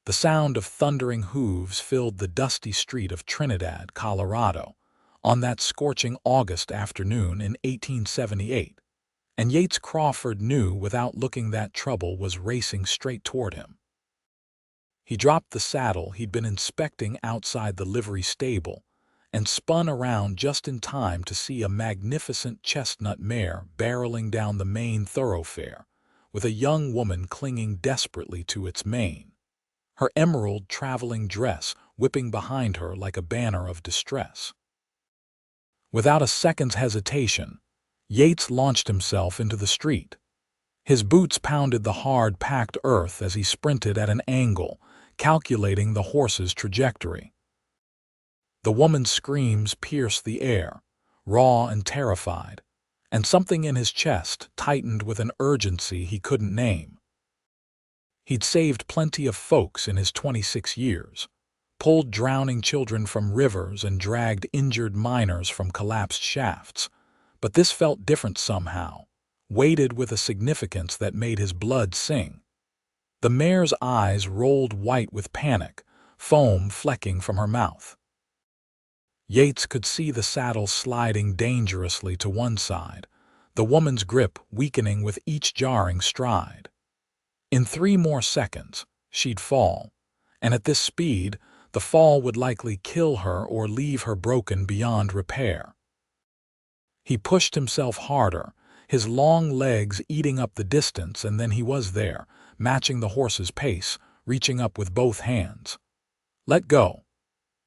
The sound of thundering hooves filled the dusty street of Trinidad, Colorado, on that scorching August afternoon in 1878, and Yates Crawford knew without looking that trouble was racing straight toward him. He dropped the saddle he'd been inspecting outside the livery stable and spun around just in time to see a magnificent chestnut mare barreling down the main thoroughfare, with a young woman clinging desperately to its mane, her emerald traveling dress whipping behind her like a banner of distress. Without a second's hesitation, Yates launched himself into the street. His boots pounded the hard, packed earth as he sprinted at an angle, calculating the horse's trajectory. The woman's screams pierced the air, raw and terrified, and something in his chest tightened with an urgency he couldn't name. He'd saved plenty of folks in his 26 years, pulled drowning children from rivers and dragged injured miners from collapsed shafts, but this felt different somehow, weighted with a significance that made his blood sing. The mare's eyes rolled white with panic, foam flecking from her mouth. Yates could see the saddle sliding dangerously to one side, the woman's grip weakening with each jarring stride. In 3 more seconds, she'd fall, and at this speed, the fall would likely kill her or leave her broken beyond repair. He pushed himself harder, his long legs eating up the distance, and then he was there, matching the horse's pace, reaching up with both hands. "Let go,"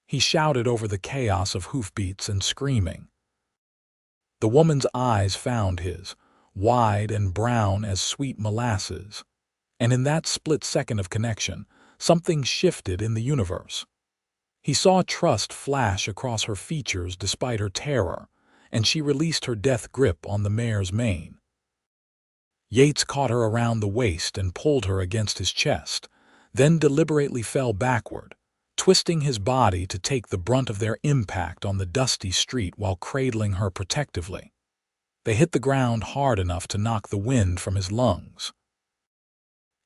he shouted over the chaos of hoofbeats and screaming. The woman's eyes found his, wide and brown as sweet molasses, and in that split second of connection, something shifted in the universe. He saw trust flash across her features despite her terror, and she released her death grip on the mare's mane. Yates caught her around the waist and pulled her against his chest, then deliberately fell backward, twisting his body to take the brunt of their impact on the dusty street while cradling her protectively. They hit the ground hard enough to knock the wind from his lungs.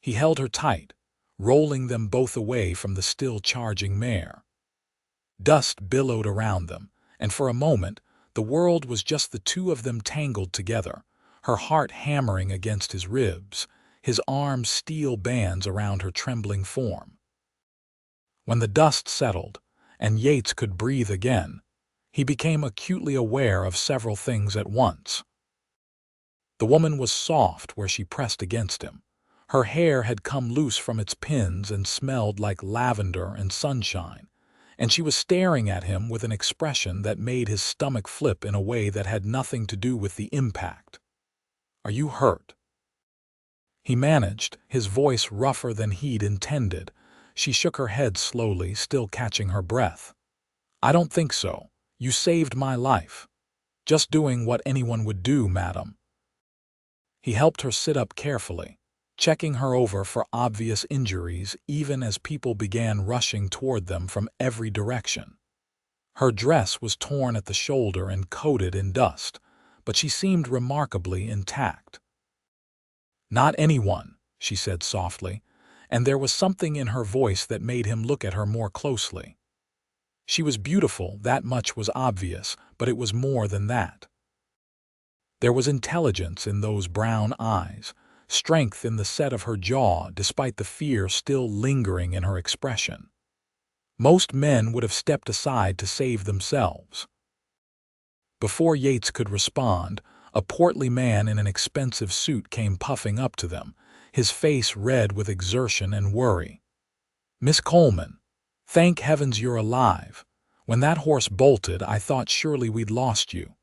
He held her tight, rolling them both away from the still charging mare. Dust billowed around them, and for a moment, the world was just the two of them tangled together, her heart hammering against his ribs, his arms steel bands around her trembling form. When the dust settled, and Yates could breathe again, he became acutely aware of several things at once. The woman was soft where she pressed against him. Her hair had come loose from its pins and smelled like lavender and sunshine, and she was staring at him with an expression that made his stomach flip in a way that had nothing to do with the impact. "Are you hurt?" He managed, his voice rougher than he'd intended. She shook her head slowly, still catching her breath. "I don't think so. You saved my life. Just doing what anyone would do, madam." He helped her sit up carefully, checking her over for obvious injuries even as people began rushing toward them from every direction. Her dress was torn at the shoulder and coated in dust, but she seemed remarkably intact. "Not anyone," she said softly, and there was something in her voice that made him look at her more closely. She was beautiful, that much was obvious, but it was more than that. There was intelligence in those brown eyes, strength in the set of her jaw despite the fear still lingering in her expression. Most men would have stepped aside to save themselves. Before Yates could respond, a portly man in an expensive suit came puffing up to them, his face red with exertion and worry. "Miss Coleman, thank heavens you're alive. When that horse bolted, I thought surely we'd lost you."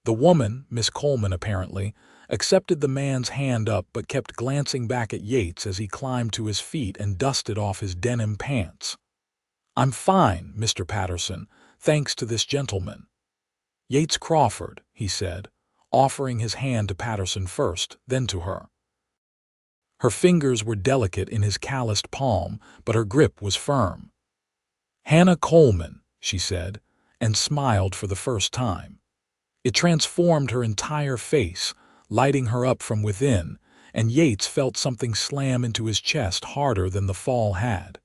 The woman, Miss Coleman apparently, accepted the man's hand up but kept glancing back at Yates as he climbed to his feet and dusted off his denim pants. "I'm fine, Mr. Patterson, thanks to this gentleman." "Yates Crawford," he said, offering his hand to Patterson first, then to her. Her fingers were delicate in his calloused palm, but her grip was firm. "Hannah Coleman," she said, and smiled for the first time. It transformed her entire face, lighting her up from within, and Yates felt something slam into his chest harder than the fall had.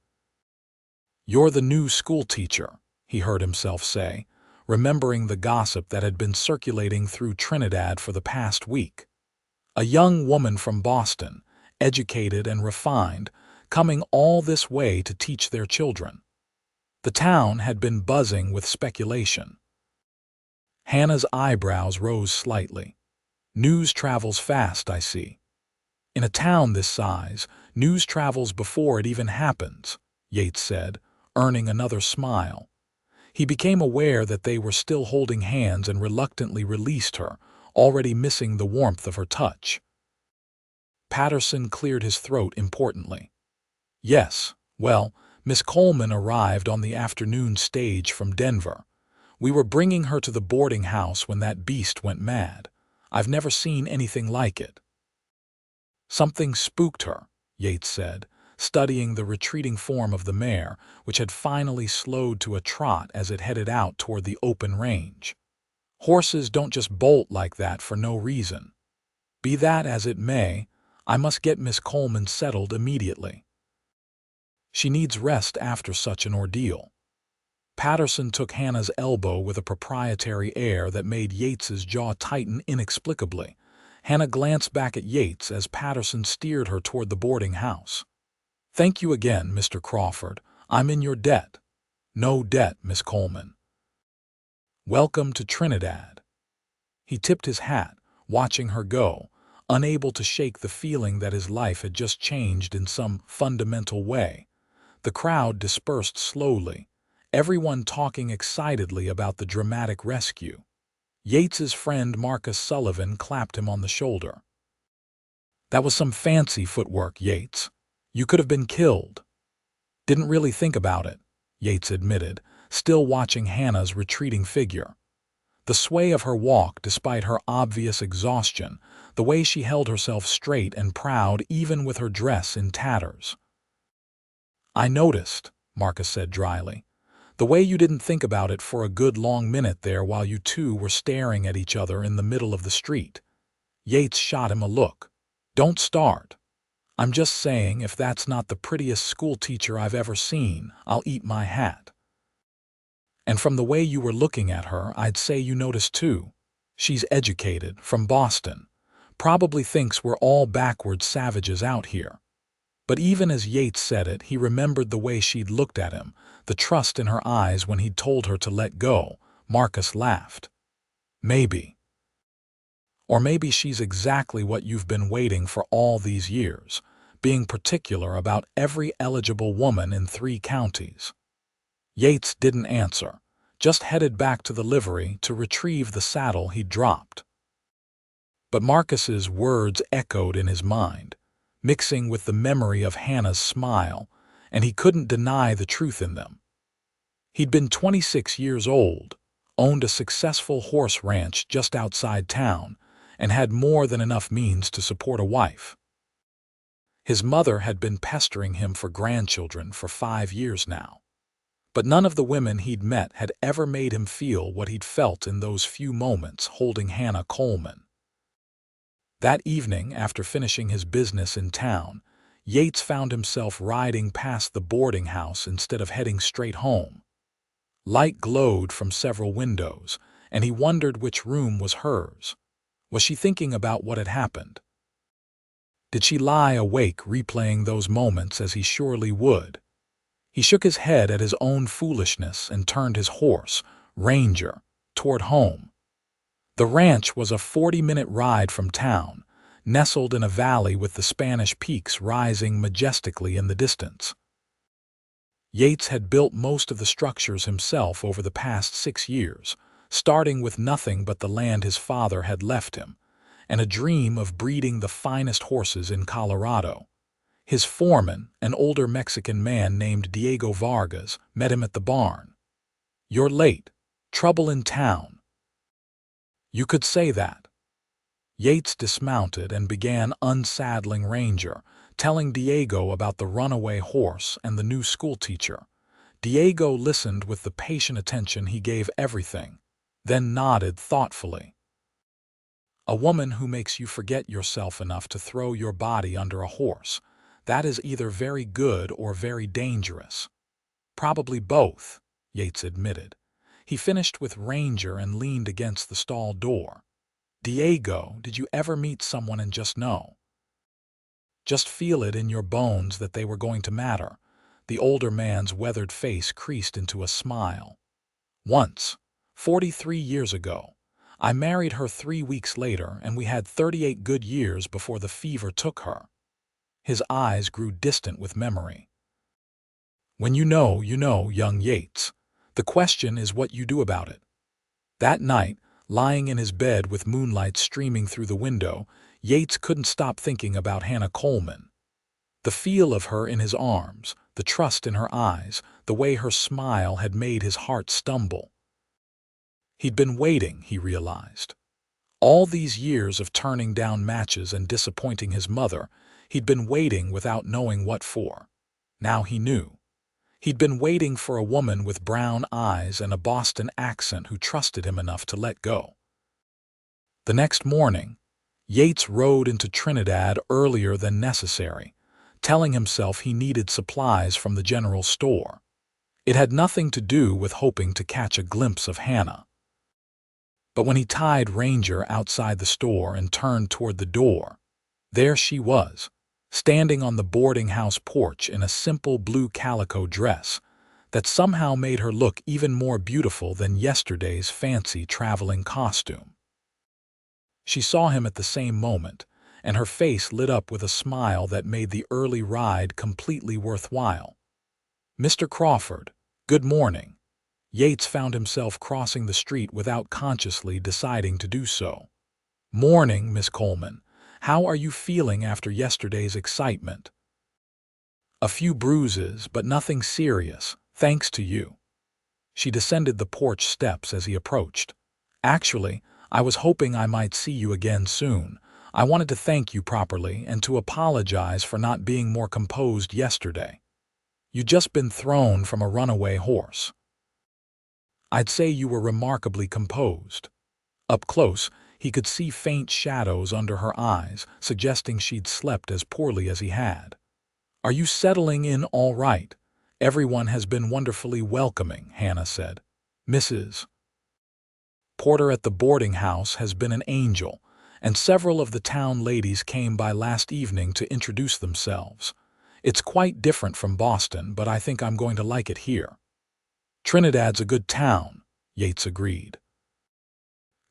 "You're the new schoolteacher," he heard himself say, remembering the gossip that had been circulating through Trinidad for the past week. A young woman from Boston, educated and refined, coming all this way to teach their children. The town had been buzzing with speculation. Hannah's eyebrows rose slightly. "News travels fast, I see." "In a town this size, news travels before it even happens," Yates said, earning another smile. He became aware that they were still holding hands and reluctantly released her, already missing the warmth of her touch. Patterson cleared his throat importantly. "Yes, well, Miss Coleman arrived on the afternoon stage from Denver. We were bringing her to the boarding house when that beast went mad. I've never seen anything like it." "Something spooked her," Yates said, studying the retreating form of the mare, which had finally slowed to a trot as it headed out toward the open range. "Horses don't just bolt like that for no reason. Be that as it may, I must get Miss Coleman settled immediately. She needs rest after such an ordeal." Patterson took Hannah's elbow with a proprietary air that made Yates's jaw tighten inexplicably. Hannah glanced back at Yates as Patterson steered her toward the boarding house. "Thank you again, Mr. Crawford. I'm in your debt." "No debt, Miss Coleman." "Welcome to Trinidad." He tipped his hat, watching her go, unable to shake the feeling that his life had just changed in some fundamental way. The crowd dispersed slowly, everyone talking excitedly about the dramatic rescue. Yates's friend Marcus Sullivan clapped him on the shoulder. "That was some fancy footwork, Yates. You could have been killed." "Didn't really think about it," Yates admitted, still watching Hannah's retreating figure. The sway of her walk despite her obvious exhaustion, the way she held herself straight and proud even with her dress in tatters. "I noticed," Marcus said dryly, "the way you didn't think about it for a good long minute there while you two were staring at each other in the middle of the street." Yates shot him a look. "Don't start. I'm just saying if that's not the prettiest schoolteacher I've ever seen, I'll eat my hat. And from the way you were looking at her, I'd say you noticed too. She's educated, from Boston. Probably thinks we're all backward savages out here." But even as Yates said it, he remembered the way she'd looked at him, the trust in her eyes when he'd told her to let go. Marcus laughed. "Maybe. Or maybe she's exactly what you've been waiting for all these years, being particular about every eligible woman in 3 counties. Yates didn't answer, just headed back to the livery to retrieve the saddle he'd dropped. But Marcus's words echoed in his mind, mixing with the memory of Hannah's smile, and he couldn't deny the truth in them. He'd been 26 years old, owned a successful horse ranch just outside town, and had more than enough means to support a wife. His mother had been pestering him for grandchildren for 5 years now. But none of the women he'd met had ever made him feel what he'd felt in those few moments holding Hannah Coleman. That evening, after finishing his business in town, Yates found himself riding past the boarding house instead of heading straight home. Light glowed from several windows, and he wondered which room was hers. Was she thinking about what had happened? Did she lie awake replaying those moments as he surely would? He shook his head at his own foolishness and turned his horse, Ranger, toward home. The ranch was a 40-minute ride from town, nestled in a valley with the Spanish Peaks rising majestically in the distance. Yates had built most of the structures himself over the past 6 years, starting with nothing but the land his father had left him, and a dream of breeding the finest horses in Colorado. His foreman, an older Mexican man named Diego Vargas, met him at the barn. "You're late. Trouble in town." "You could say that." Yates dismounted and began unsaddling Ranger, telling Diego about the runaway horse and the new schoolteacher. Diego listened with the patient attention he gave everything, then nodded thoughtfully. A woman who makes you forget yourself enough to throw your body under a horse. That is either very good or very dangerous. Probably both, Yates admitted. He finished with Ranger and leaned against the stall door. Diego, did you ever meet someone and just know? Just feel it in your bones that they were going to matter. The older man's weathered face creased into a smile. Once, 43 years ago, I married her 3 weeks later, and we had 38 good years before the fever took her. His eyes grew distant with memory. When you know, young Yates. The question is what you do about it. That night, lying in his bed with moonlight streaming through the window, Yates couldn't stop thinking about Hannah Coleman. The feel of her in his arms, the trust in her eyes, the way her smile had made his heart stumble. He'd been waiting, he realized. All these years of turning down matches and disappointing his mother, he'd been waiting without knowing what for. Now he knew. He'd been waiting for a woman with brown eyes and a Boston accent who trusted him enough to let go. The next morning, Yates rode into Trinidad earlier than necessary, telling himself he needed supplies from the general store. It had nothing to do with hoping to catch a glimpse of Hannah. But when he tied Ranger outside the store and turned toward the door, there she was, standing on the boarding house porch in a simple blue calico dress that somehow made her look even more beautiful than yesterday's fancy traveling costume. She saw him at the same moment, and her face lit up with a smile that made the early ride completely worthwhile. "Mr. Crawford, good morning." Yates found himself crossing the street without consciously deciding to do so. "Morning, Miss Coleman. How are you feeling after yesterday's excitement?" "A few bruises, but nothing serious, thanks to you." She descended the porch steps as he approached. "Actually, I was hoping I might see you again soon. I wanted to thank you properly and to apologize for not being more composed yesterday. You'd just been thrown from a runaway horse." "I'd say you were remarkably composed." Up close, he could see faint shadows under her eyes, suggesting she'd slept as poorly as he had. "Are you settling in all right? Everyone has been wonderfully welcoming," Hannah said. "Mrs. Porter at the boarding house has been an angel, and several of the town ladies came by last evening to introduce themselves. It's quite different from Boston, but I think I'm going to like it here." "Trinidad's a good town," Yates agreed.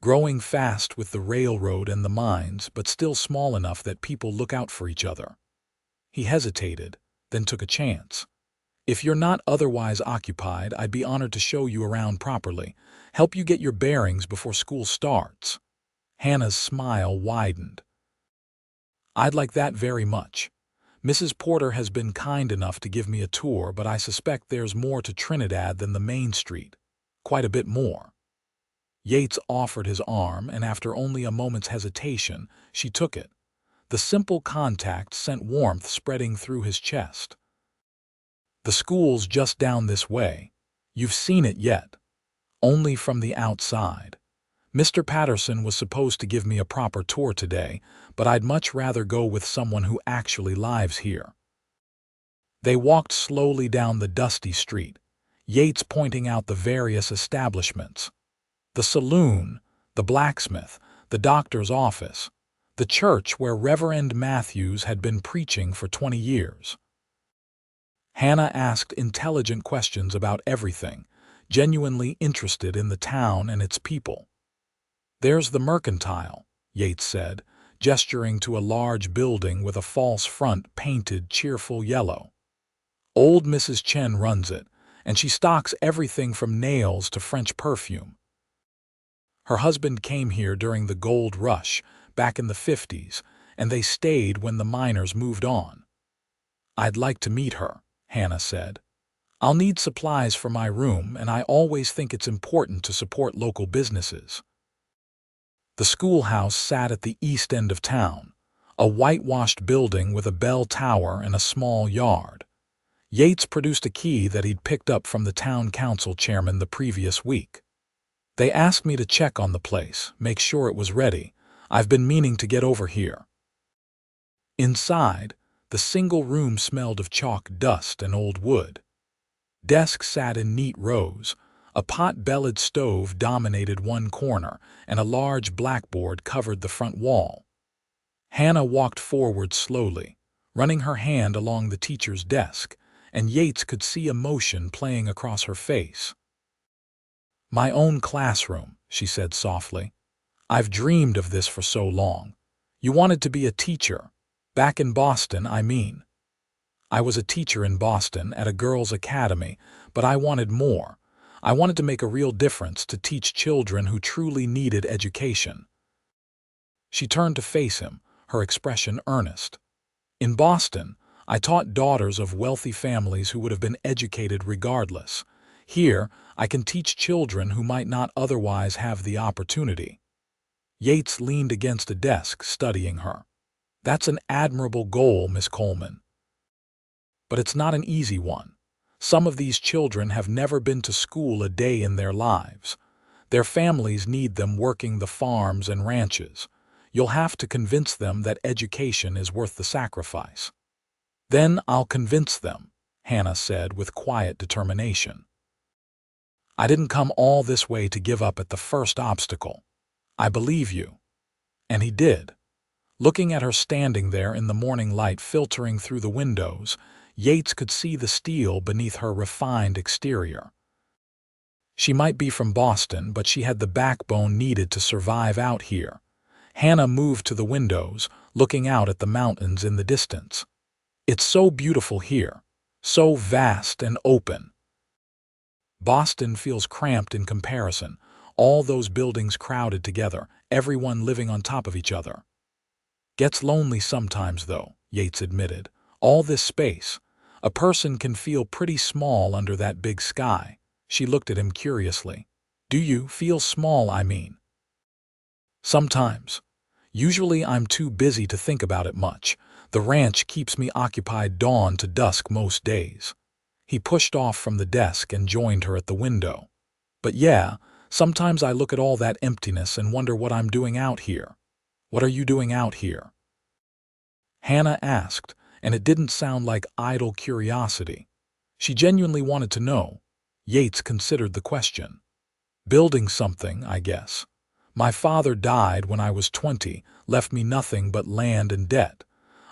"Growing fast with the railroad and the mines, but still small enough that people look out for each other." He hesitated, then took a chance. "If you're not otherwise occupied, I'd be honored to show you around properly, help you get your bearings before school starts." Hannah's smile widened. "I'd like that very much. Mrs. Porter has been kind enough to give me a tour, but I suspect there's more to Trinidad than the main street. Quite a bit more." Yates offered his arm, and after only a moment's hesitation, she took it. The simple contact sent warmth spreading through his chest. "The school's just down this way. You've seen it yet?" "Only from the outside. Mr. Patterson was supposed to give me a proper tour today, but I'd much rather go with someone who actually lives here." They walked slowly down the dusty street, Yates pointing out the various establishments. The saloon, the blacksmith, the doctor's office, the church where Reverend Matthews had been preaching for 20 years. Hannah asked intelligent questions about everything, genuinely interested in the town and its people. "There's the Mercantile," Yates said, gesturing to a large building with a false front painted cheerful yellow. "Old Mrs. Chen runs it, and she stocks everything from nails to French perfume. Her husband came here during the gold rush, back in the 50s, and they stayed when the miners moved on." "I'd like to meet her," Hannah said. "I'll need supplies for my room, and I always think it's important to support local businesses." The schoolhouse sat at the east end of town, a whitewashed building with a bell tower and a small yard. Yates produced a key that he'd picked up from the town council chairman the previous week. "They asked me to check on the place, make sure it was ready. I've been meaning to get over here." Inside, the single room smelled of chalk dust and old wood. Desks sat in neat rows. A pot-bellied stove dominated one corner, and a large blackboard covered the front wall. Hannah walked forward slowly, running her hand along the teacher's desk, and Yates could see emotion playing across her face. "My own classroom," she said softly. "I've dreamed of this for so long. You wanted to be a teacher. Back in Boston, I mean." "I was a teacher in Boston at a girls' academy, but I wanted more. I wanted to make a real difference, to teach children who truly needed education." She turned to face him, her expression earnest. "In Boston, I taught daughters of wealthy families who would have been educated regardless. Here, I can teach children who might not otherwise have the opportunity." Yates leaned against a desk, studying her. "That's an admirable goal, Miss Coleman. But it's not an easy one. Some of these children have never been to school a day in their lives. Their families need them working the farms and ranches. You'll have to convince them that education is worth the sacrifice." "Then I'll convince them," Hannah said with quiet determination. "I didn't come all this way to give up at the first obstacle. I believe you." And he did. Looking at her standing there in the morning light filtering through the windows, Yates could see the steel beneath her refined exterior. She might be from Boston, but she had the backbone needed to survive out here. Hannah moved to the windows, looking out at the mountains in the distance. "It's so beautiful here, so vast and open." "Boston feels cramped in comparison, all those buildings crowded together, everyone living on top of each other." "Gets lonely sometimes, though," Yates admitted. "All this space. A person can feel pretty small under that big sky." She looked at him curiously. "Do you feel small, I mean?" "Sometimes. Usually I'm too busy to think about it much. The ranch keeps me occupied dawn to dusk most days." He pushed off from the desk and joined her at the window. "But yeah, sometimes I look at all that emptiness and wonder what I'm doing out here." "What are you doing out here?" Hannah asked, and it didn't sound like idle curiosity. She genuinely wanted to know. Yates considered the question. "Building something, I guess. My father died when I was 20, left me nothing but land and debt.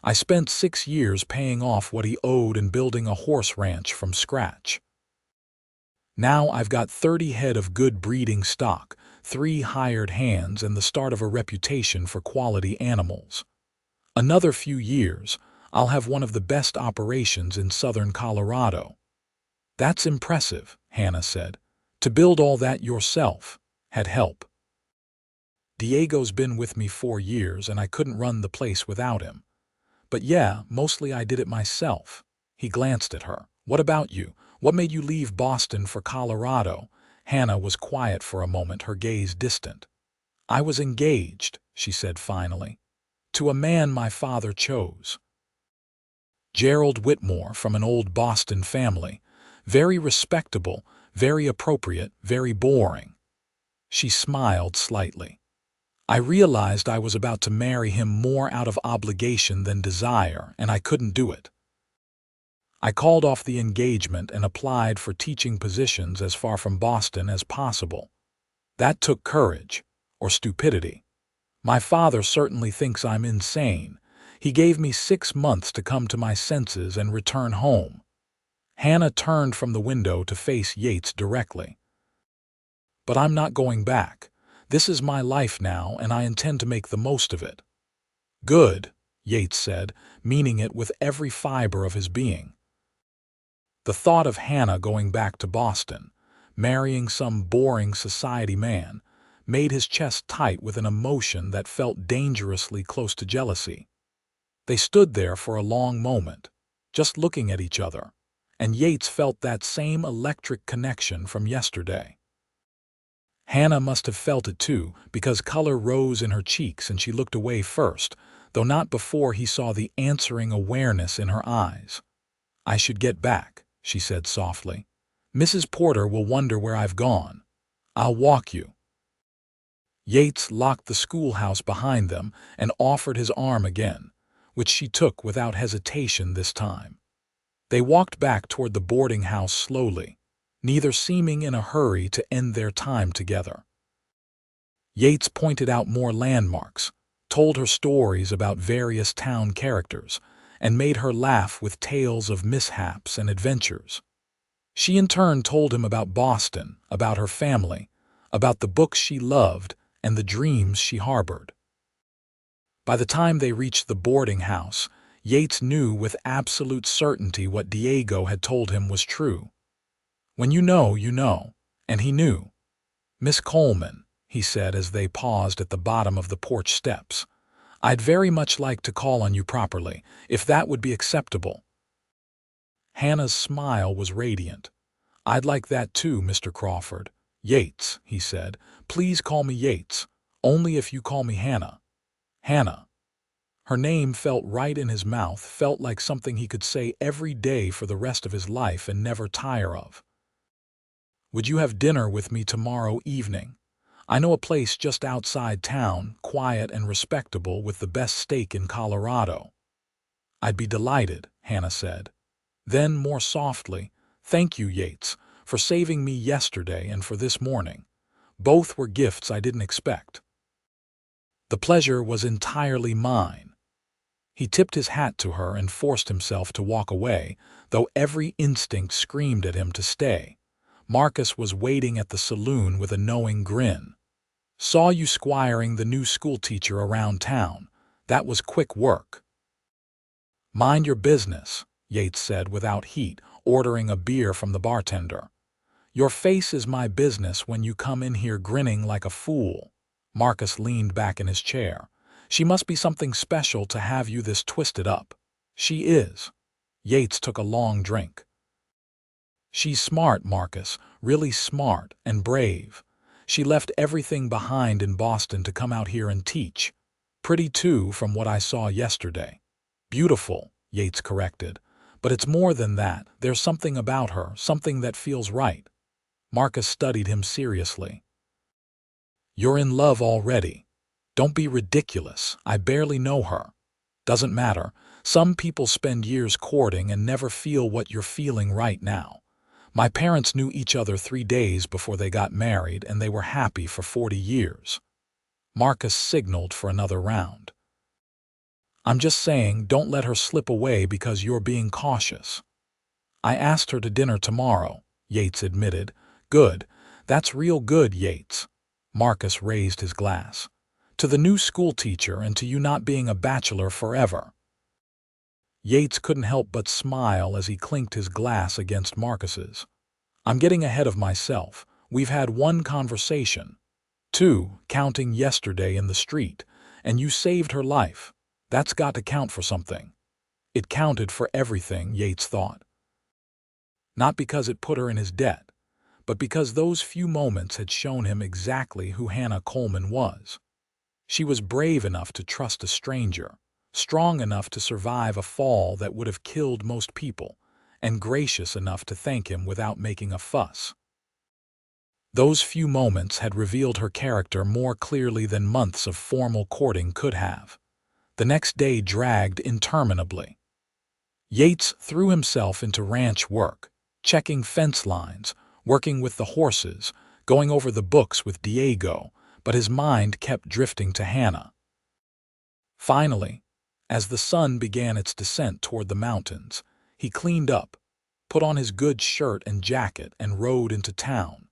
I spent 6 years paying off what he owed and building a horse ranch from scratch. Now I've got 30 head of good breeding stock, 3 hired hands, and the start of a reputation for quality animals. Another few years, I'll have one of the best operations in southern Colorado." "That's impressive," Hannah said. "To build all that yourself. Had help?" "Diego's been with me 4 years, and I couldn't run the place without him. But yeah, mostly I did it myself." He glanced at her. "What about you? What made you leave Boston for Colorado?" Hannah was quiet for a moment, her gaze distant. "I was engaged," she said finally, "to a man my father chose. Gerald Whitmore, from an old Boston family. Very respectable, very appropriate, very boring." She smiled slightly. "I realized I was about to marry him more out of obligation than desire, and I couldn't do it. I called off the engagement and applied for teaching positions as far from Boston as possible. That took courage, or stupidity. My father certainly thinks I'm insane. He gave me 6 months to come to my senses and return home." Hannah turned from the window to face Yates directly. "But I'm not going back. This is my life now, and I intend to make the most of it." "Good," Yates said, meaning it with every fiber of his being. The thought of Hannah going back to Boston, marrying some boring society man, made his chest tight with an emotion that felt dangerously close to jealousy. They stood there for a long moment, just looking at each other, and Yates felt that same electric connection from yesterday. Hannah must have felt it too, because color rose in her cheeks and she looked away first, though not before he saw the answering awareness in her eyes. "I should get back," she said softly. "Mrs. Porter will wonder where I've gone. I'll walk you." Yates locked the schoolhouse behind them and offered his arm again, which she took without hesitation this time. They walked back toward the boarding house slowly, neither seeming in a hurry to end their time together. Yates pointed out more landmarks, told her stories about various town characters, and made her laugh with tales of mishaps and adventures. She in turn told him about Boston, about her family, about the books she loved and the dreams she harbored. By the time they reached the boarding house, Yates knew with absolute certainty what Diego had told him was true. When you know, and he knew. "Miss Coleman," he said as they paused at the bottom of the porch steps, "I'd very much like to call on you properly, if that would be acceptable." Hannah's smile was radiant. "I'd like that too, Mr. Crawford." "Yates," he said. "Please call me Yates. Only if you call me Hannah." Hannah. Her name felt right in his mouth, felt like something he could say every day for the rest of his life and never tire of. "Would you have dinner with me tomorrow evening? I know a place just outside town, quiet and respectable, with the best steak in Colorado." "I'd be delighted," Hannah said. Then, more softly, "Thank you, Yates, for saving me yesterday and for this morning. Both were gifts I didn't expect." "The pleasure was entirely mine." He tipped his hat to her and forced himself to walk away, though every instinct screamed at him to stay. Marcus was waiting at the saloon with a knowing grin. "Saw you squiring the new schoolteacher around town. That was quick work." "Mind your business," Yates said without heat, ordering a beer from the bartender. "Your face is my business when you come in here grinning like a fool." Marcus leaned back in his chair. "She must be something special to have you this twisted up." "She is." Yates took a long drink. "She's smart, Marcus, really smart and brave. She left everything behind in Boston to come out here and teach. Pretty too, from what I saw yesterday." "Beautiful," Yates corrected. "But it's more than that. There's something about her, something that feels right." Marcus studied him seriously. "You're in love already. Don't be ridiculous. I barely know her." "Doesn't matter. Some people spend years courting and never feel what you're feeling right now. My parents knew each other 3 days before they got married, and they were happy for 40 years. Marcus signaled for another round. "I'm just saying, don't let her slip away because you're being cautious." "I asked her to dinner tomorrow," Yates admitted. "Good. That's real good, Yates." Marcus raised his glass. "To the new schoolteacher and to you not being a bachelor forever." Yates couldn't help but smile as he clinked his glass against Marcus's. "I'm getting ahead of myself. We've had 1 conversation. 2, counting yesterday in the street, and you saved her life. That's got to count for something." It counted for everything, Yates thought. Not because it put her in his debt, but because those few moments had shown him exactly who Hannah Coleman was. She was brave enough to trust a stranger, strong enough to survive a fall that would have killed most people, and gracious enough to thank him without making a fuss. Those few moments had revealed her character more clearly than months of formal courting could have. The next day dragged interminably. Yates threw himself into ranch work, checking fence lines, working with the horses, going over the books with Diego, but his mind kept drifting to Hannah. Finally, as the sun began its descent toward the mountains, he cleaned up, put on his good shirt and jacket, and rode into town.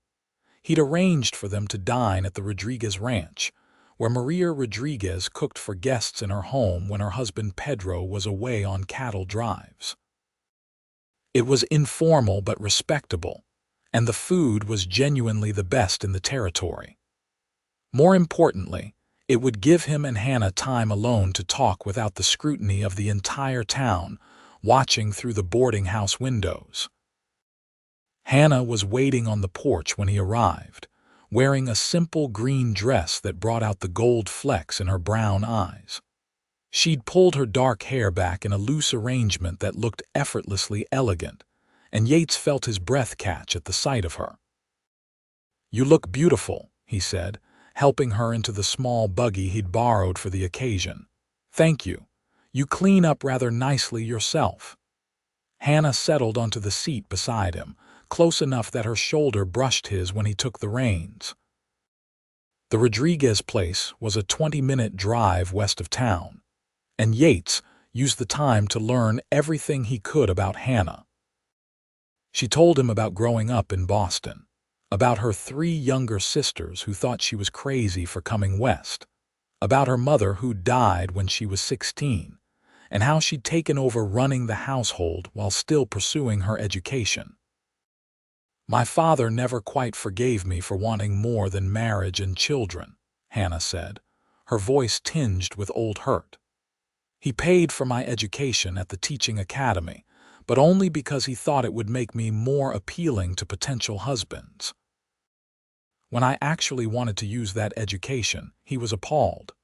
He'd arranged for them to dine at the Rodriguez Ranch, where Maria Rodriguez cooked for guests in her home when her husband Pedro was away on cattle drives. It was informal but respectable, and the food was genuinely the best in the territory. More importantly, it would give him and Hannah time alone to talk without the scrutiny of the entire town, watching through the boarding house windows. Hannah was waiting on the porch when he arrived, wearing a simple green dress that brought out the gold flecks in her brown eyes. She'd pulled her dark hair back in a loose arrangement that looked effortlessly elegant, and Yates felt his breath catch at the sight of her. "You look beautiful," he said, helping her into the small buggy he'd borrowed for the occasion. "Thank you. You clean up rather nicely yourself." Hannah settled onto the seat beside him, close enough that her shoulder brushed his when he took the reins. The Rodriguez place was a 20-minute drive west of town, and Yates used the time to learn everything he could about Hannah. She told him about growing up in Boston, about her 3 younger sisters who thought she was crazy for coming west, about her mother who died when she was 16, and how she'd taken over running the household while still pursuing her education. "My father never quite forgave me for wanting more than marriage and children," Hannah said, her voice tinged with old hurt. "He paid for my education at the teaching academy, but only because he thought it would make me more appealing to potential husbands. When I actually wanted to use that education, he was appalled."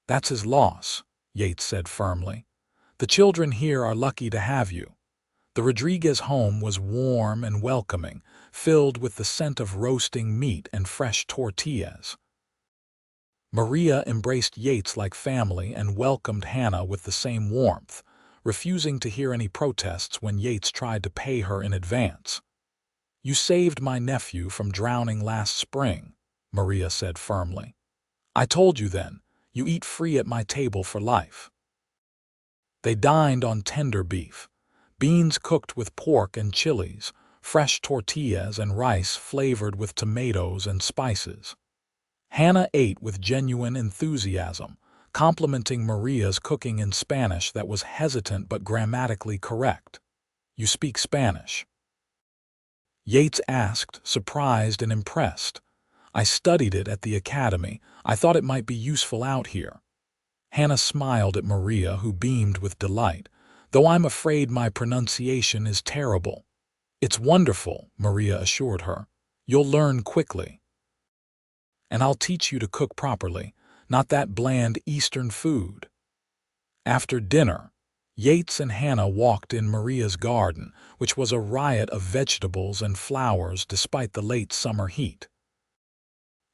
"That's his loss," Yates said firmly. "The children here are lucky to have you." The Rodriguez home was warm and welcoming, filled with the scent of roasting meat and fresh tortillas. Maria embraced Yates like family and welcomed Hannah with the same warmth, refusing to hear any protests when Yates tried to pay her in advance. "You saved my nephew from drowning last spring," Maria said firmly. "I told you then, you eat free at my table for life." They dined on tender beef, beans cooked with pork and chilies, fresh tortillas and rice flavored with tomatoes and spices. Hannah ate with genuine enthusiasm, complimenting Maria's cooking in Spanish that was hesitant but grammatically correct. "You speak Spanish?" Yates asked, surprised and impressed. "I studied it at the academy. I thought it might be useful out here." Hannah smiled at Maria, who beamed with delight, "Though I'm afraid my pronunciation is terrible." "It's wonderful," Maria assured her. "You'll learn quickly. And I'll teach you to cook properly, not that bland Eastern food." After dinner, Yates and Hannah walked in Maria's garden, which was a riot of vegetables and flowers despite the late summer heat.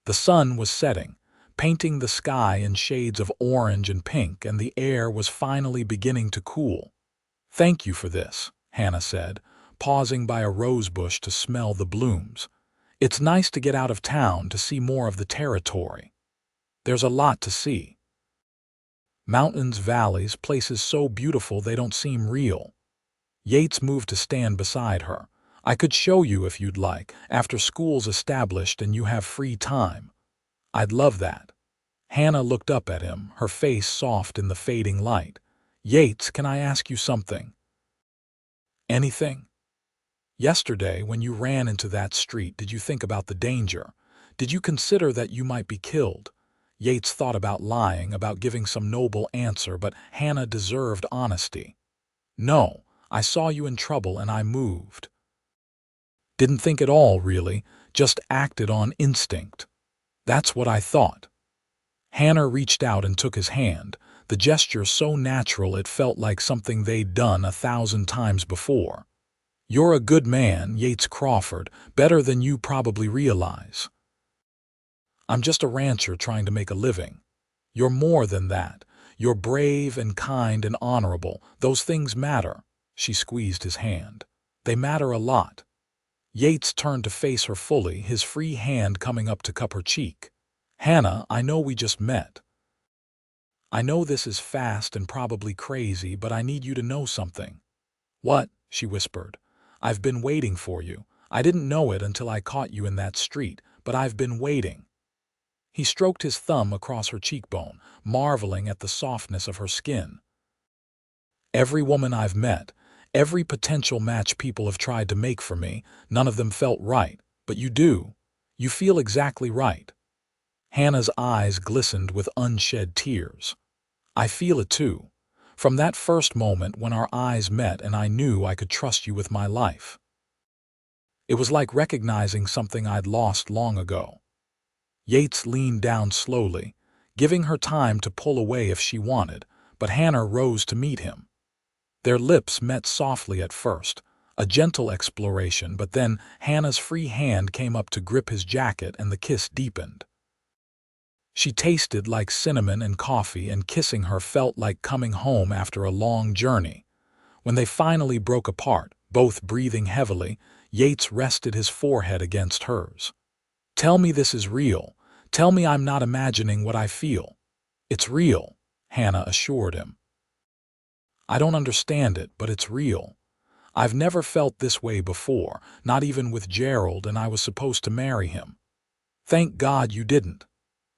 The sun was setting, painting the sky in shades of orange and pink, and the air was finally beginning to cool. "Thank you for this," Hannah said, pausing by a rosebush to smell the blooms. "It's nice to get out of town to see more of the territory. There's a lot to see. Mountains, valleys, places so beautiful they don't seem real." Yates moved to stand beside her. "I could show you if you'd like, after school's established and you have free time." "I'd love that." Hannah looked up at him, her face soft in the fading light. "Yates, can I ask you something?" "Anything?" "Yesterday, when you ran into that street, did you think about the danger? Did you consider that you might be killed?" Yates thought about lying, about giving some noble answer, but Hannah deserved honesty. "No, I saw you in trouble and I moved. Didn't think at all, really, just acted on instinct." "That's what I thought." Hannah reached out and took his hand, the gesture so natural it felt like something they'd done 1,000 times before. "You're a good man, Yates Crawford, better than you probably realize." "I'm just a rancher trying to make a living." "You're more than that. You're brave and kind and honorable. Those things matter." She squeezed his hand. "They matter a lot." Yates turned to face her fully, his free hand coming up to cup her cheek. "Hannah, I know we just met. I know this is fast and probably crazy, but I need you to know something." "What?" she whispered. "I've been waiting for you. I didn't know it until I caught you in that street, but I've been waiting." He stroked his thumb across her cheekbone, marveling at the softness of her skin. "Every woman I've met, every potential match people have tried to make for me, none of them felt right, but you do. You feel exactly right." Hannah's eyes glistened with unshed tears. "I feel it too. From that first moment when our eyes met and I knew I could trust you with my life. It was like recognizing something I'd lost long ago." Yates leaned down slowly, giving her time to pull away if she wanted, but Hannah rose to meet him. Their lips met softly at first, a gentle exploration, but then Hannah's free hand came up to grip his jacket and the kiss deepened. She tasted like cinnamon and coffee, and kissing her felt like coming home after a long journey. When they finally broke apart, both breathing heavily, Yates rested his forehead against hers. "Tell me this is real. Tell me I'm not imagining what I feel." "It's real," Hannah assured him. "I don't understand it, but it's real. I've never felt this way before, not even with Gerald, and I was supposed to marry him." "Thank God you didn't."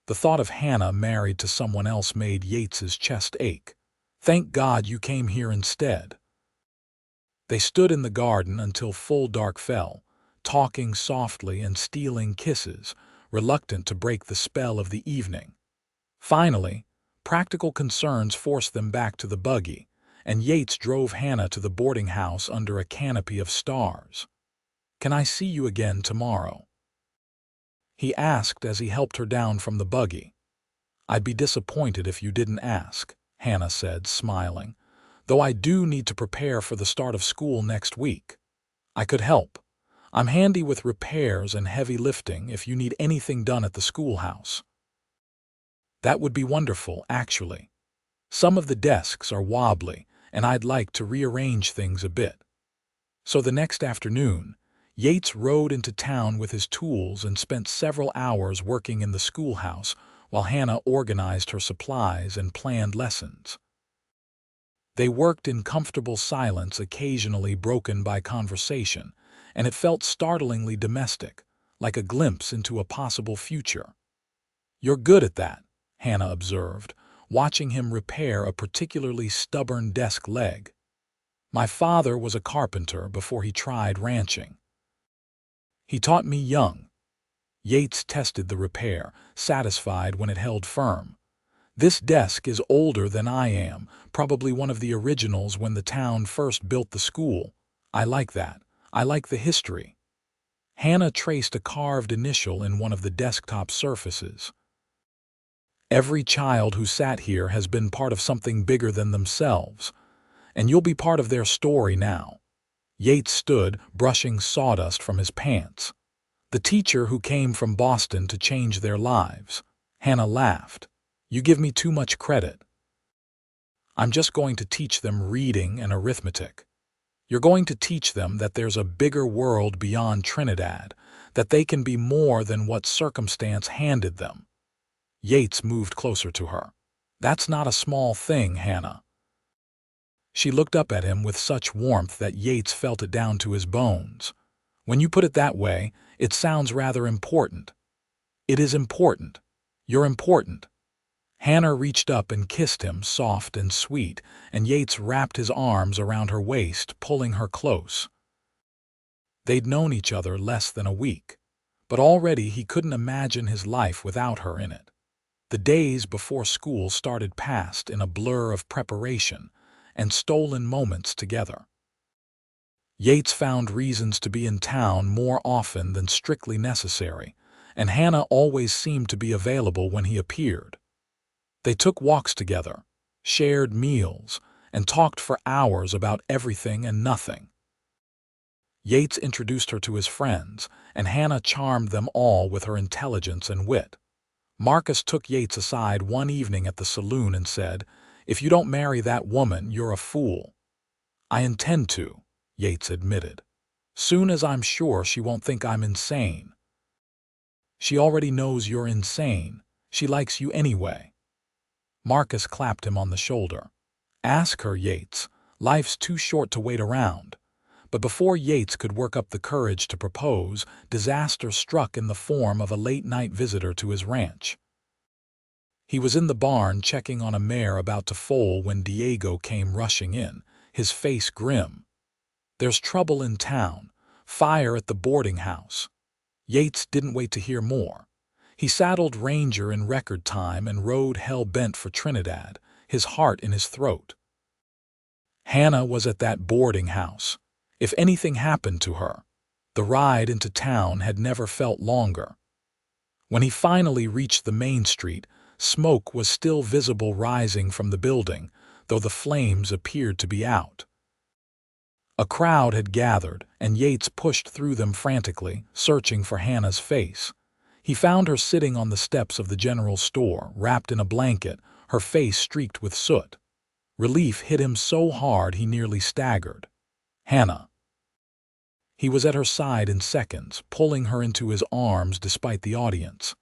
The thought of Hannah married to someone else made Yates's chest ache. "Thank God you came here instead." They stood in the garden until full dark fell, talking softly and stealing kisses, reluctant to break the spell of the evening. Finally, practical concerns forced them back to the buggy, and Yates drove Hannah to the boarding house under a canopy of stars. "Can I see you again tomorrow?" he asked as he helped her down from the buggy. "I'd be disappointed if you didn't ask," Hannah said, smiling, "though I do need to prepare for the start of school next week. I could help. I'm handy with repairs and heavy lifting if you need anything done at the schoolhouse." "That would be wonderful, actually. Some of the desks are wobbly, and I'd like to rearrange things a bit." So the next afternoon, Yates rode into town with his tools and spent several hours working in the schoolhouse while Hannah organized her supplies and planned lessons. They worked in comfortable silence, occasionally broken by conversation, and it felt startlingly domestic, like a glimpse into a possible future. "You're good at that," Hannah observed, watching him repair a particularly stubborn desk leg. "My father was a carpenter before he tried ranching. He taught me young." Yates tested the repair, satisfied when it held firm. "This desk is older than I am, probably one of the originals when the town first built the school. I like that. I like the history." Hannah traced a carved initial in one of the desktop surfaces. "Every child who sat here has been part of something bigger than themselves, and you'll be part of their story now." Yates stood, brushing sawdust from his pants. "The teacher who came from Boston to change their lives." Hannah laughed. "You give me too much credit. I'm just going to teach them reading and arithmetic. You're going to teach them that there's a bigger world beyond Trinidad, that they can be more than what circumstance handed them." Yates moved closer to her. "That's not a small thing, Hannah." She looked up at him with such warmth that Yates felt it down to his bones. "When you put it that way, it sounds rather important." "It is important. You're important." Hannah reached up and kissed him, soft and sweet, and Yates wrapped his arms around her waist, pulling her close. They'd known each other less than a week, but already he couldn't imagine his life without her in it. The days before school started passed in a blur of preparation and stolen moments together. Yates found reasons to be in town more often than strictly necessary, and Hannah always seemed to be available when he appeared. They took walks together, shared meals, and talked for hours about everything and nothing. Yates introduced her to his friends, and Hannah charmed them all with her intelligence and wit. Marcus took Yates aside one evening at the saloon and said, "If you don't marry that woman, you're a fool." "I intend to," Yates admitted. "Soon as I'm sure she won't think I'm insane." "She already knows you're insane. She likes you anyway." Marcus clapped him on the shoulder. "Ask her, Yates. Life's too short to wait around." But before Yates could work up the courage to propose, disaster struck in the form of a late-night visitor to his ranch. He was in the barn checking on a mare about to foal when Diego came rushing in, his face grim. "There's trouble in town. Fire at the boarding house." Yates didn't wait to hear more. He saddled Ranger in record time and rode hell-bent for Trinidad, his heart in his throat. Hannah was at that boarding house. If anything happened to her, the ride into town had never felt longer. When he finally reached the main street, smoke was still visible rising from the building, though the flames appeared to be out. A crowd had gathered, and Yates pushed through them frantically, searching for Hannah's face. He found her sitting on the steps of the general store, wrapped in a blanket, her face streaked with soot. Relief hit him so hard he nearly staggered. Hannah. He was at her side in seconds, pulling her into his arms despite the audience.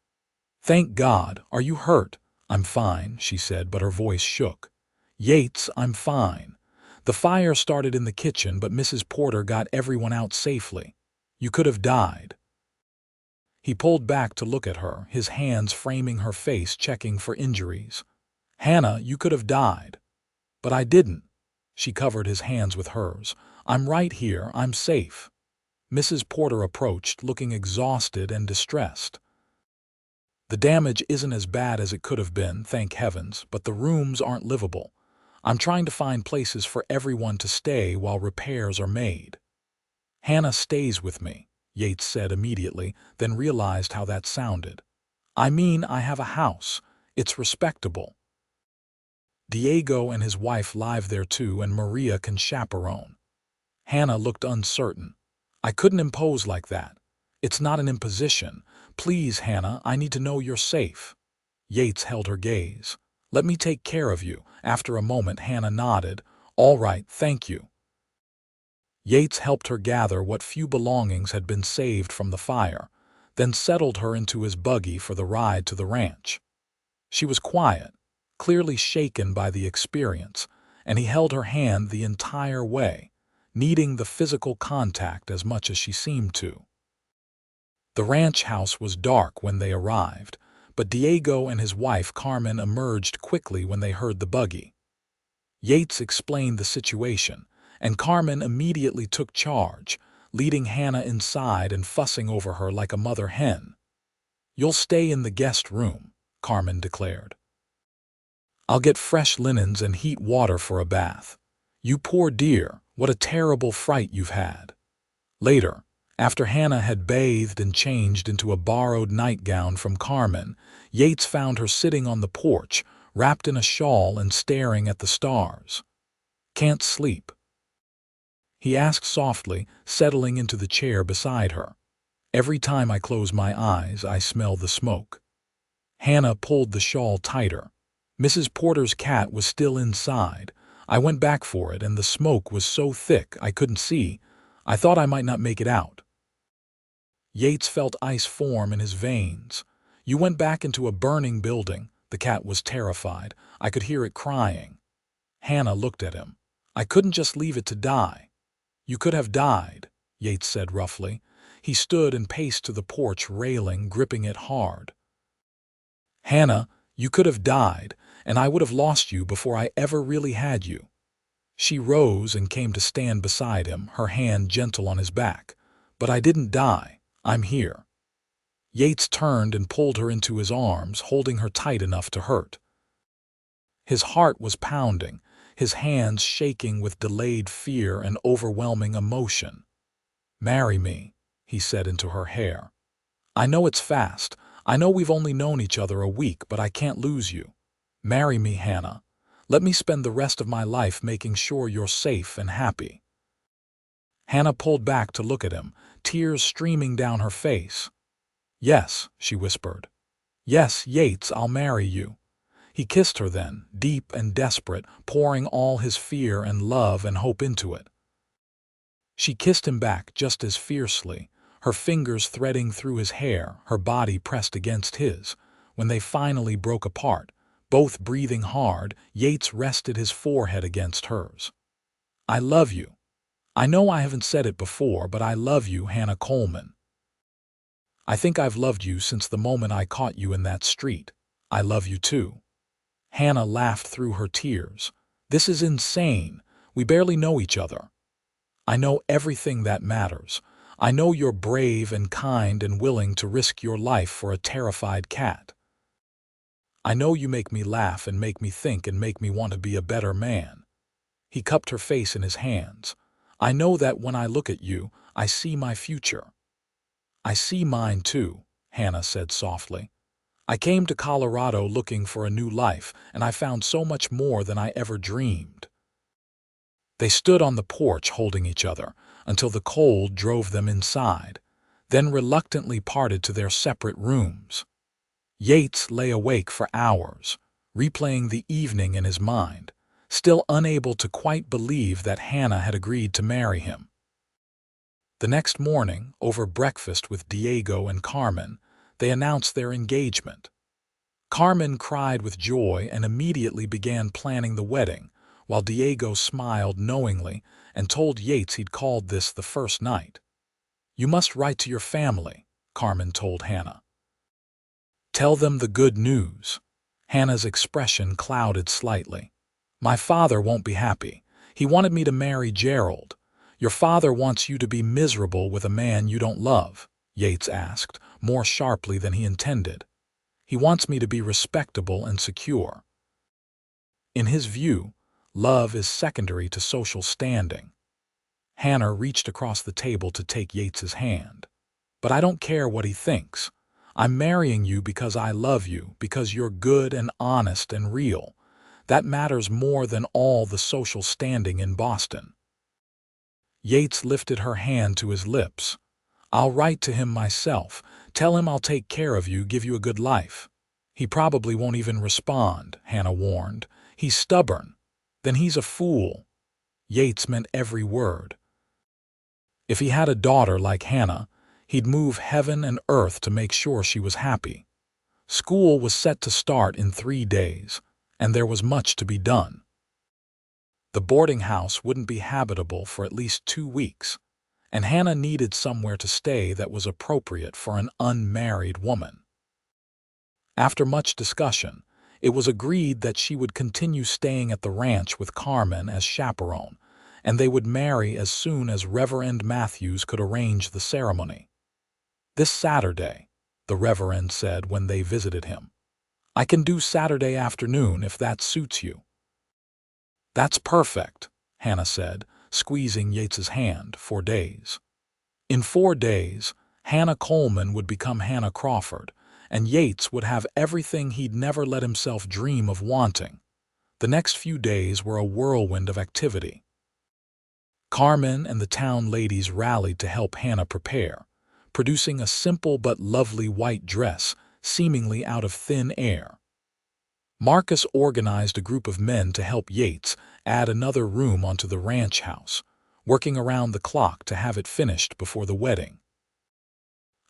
"Thank God. Are you hurt?" "I'm fine," she said, but her voice shook. "Yates, I'm fine. The fire started in the kitchen, but Mrs. Porter got everyone out safely. You could have died." He pulled back to look at her, his hands framing her face, checking for injuries. "Hannah, you could have died." "But I didn't." She covered his hands with hers. "I'm right here. I'm safe." Mrs. Porter approached, looking exhausted and distressed. "The damage isn't as bad as it could have been, thank heavens, but the rooms aren't livable. I'm trying to find places for everyone to stay while repairs are made." "Hannah stays with me," Yates said immediately, then realized how that sounded. "I mean, I have a house. It's respectable. Diego and his wife live there too, and Maria can chaperone." Hannah looked uncertain. "I couldn't impose like that. It's not an imposition. Please, Hannah, I need to know you're safe." Yates held her gaze. "Let me take care of you." After a moment, Hannah nodded. "All right, thank you." Yates helped her gather what few belongings had been saved from the fire, then settled her into his buggy for the ride to the ranch. She was quiet, clearly shaken by the experience, and he held her hand the entire way, needing the physical contact as much as she seemed to. The ranch house was dark when they arrived, but Diego and his wife Carmen emerged quickly when they heard the buggy. Yates explained the situation, and Carmen immediately took charge, leading Hannah inside and fussing over her like a mother hen. "You'll stay in the guest room," Carmen declared. "I'll get fresh linens and heat water for a bath. You poor dear, what a terrible fright you've had." Later, after Hannah had bathed and changed into a borrowed nightgown from Carmen, Yates found her sitting on the porch, wrapped in a shawl and staring at the stars. "Can't sleep?" he asked softly, settling into the chair beside her. "Every time I close my eyes, I smell the smoke." Hannah pulled the shawl tighter. "Mrs. Porter's cat was still inside. I went back for it, and the smoke was so thick I couldn't see. I thought I might not make it out." Yates felt ice form in his veins. "You went back into a burning building." The cat was terrified. "I could hear it crying." Hannah looked at him. "I couldn't just leave it to die." "You could have died," Yates said roughly. He stood and paced to the porch railing, gripping it hard. "Hannah, you could have died, and I would have lost you before I ever really had you." She rose and came to stand beside him, her hand gentle on his back. "But I didn't die. I'm here." Yates turned and pulled her into his arms, holding her tight enough to hurt. His heart was pounding, his hands shaking with delayed fear and overwhelming emotion. "Marry me," he said into her hair. "I know it's fast. I know we've only known each other a week, but I can't lose you. Marry me, Hannah. Let me spend the rest of my life making sure you're safe and happy." Hannah pulled back to look at him, tears streaming down her face. "Yes," she whispered. "Yes, Yates, I'll marry you." He kissed her then, deep and desperate, pouring all his fear and love and hope into it. She kissed him back just as fiercely, her fingers threading through his hair, her body pressed against his. When they finally broke apart, both breathing hard, Yates rested his forehead against hers. "I love you. I know I haven't said it before, but I love you, Hannah Coleman. I think I've loved you since the moment I caught you in that street. I love you too." Hannah laughed through her tears. "This is insane. We barely know each other. I know everything that matters. I know you're brave and kind and willing to risk your life for a terrified cat. I know you make me laugh and make me think and make me want to be a better man." He cupped her face in his hands. "I know that when I look at you, I see my future." "I see mine too," Hannah said softly. "I came to Colorado looking for a new life, and I found so much more than I ever dreamed." They stood on the porch holding each other until the cold drove them inside. then reluctantly parted to their separate rooms. Yates lay awake for hours, replaying the evening in his mind, still unable to quite believe that Hannah had agreed to marry him. The next morning, over breakfast with Diego and Carmen, they announced their engagement. Carmen cried with joy and immediately began planning the wedding, while Diego smiled knowingly and told Yates he'd called this the first night. "You must write to your family," Carmen told Hannah. "Tell them the good news." Hannah's expression clouded slightly. "My father won't be happy. He wanted me to marry Gerald. Your father wants you to be miserable with a man you don't love," Yates asked, more sharply than he intended. "He wants me to be respectable and secure." In his view, love is secondary to social standing. Hannah reached across the table to take Yates's hand. "But I don't care what he thinks. I'm marrying you because I love you, because you're good and honest and real. That matters more than all the social standing in Boston." Yates lifted her hand to his lips. "I'll write to him myself. Tell him I'll take care of you, give you a good life." "He probably won't even respond," Hannah warned. "He's stubborn." "Then he's a fool." Yates meant every word. If he had a daughter like Hannah, he'd move heaven and earth to make sure she was happy. School was set to start in 3 days, and there was much to be done. The boarding house wouldn't be habitable for at least 2 weeks, and Hannah needed somewhere to stay that was appropriate for an unmarried woman. After much discussion, it was agreed that she would continue staying at the ranch with Carmen as chaperone, and they would marry as soon as Reverend Matthews could arrange the ceremony. "This Saturday," the Reverend said when they visited him. "I can do Saturday afternoon if that suits you." "That's perfect," Hannah said, squeezing Yates's hand. 4 days. In 4 days, Hannah Coleman would become Hannah Crawford, and Yates would have everything he'd never let himself dream of wanting. The next few days were a whirlwind of activity. Carmen and the town ladies rallied to help Hannah prepare, producing a simple but lovely white dress, seemingly out of thin air. Marcus organized a group of men to help Yates add another room onto the ranch house, working around the clock to have it finished before the wedding.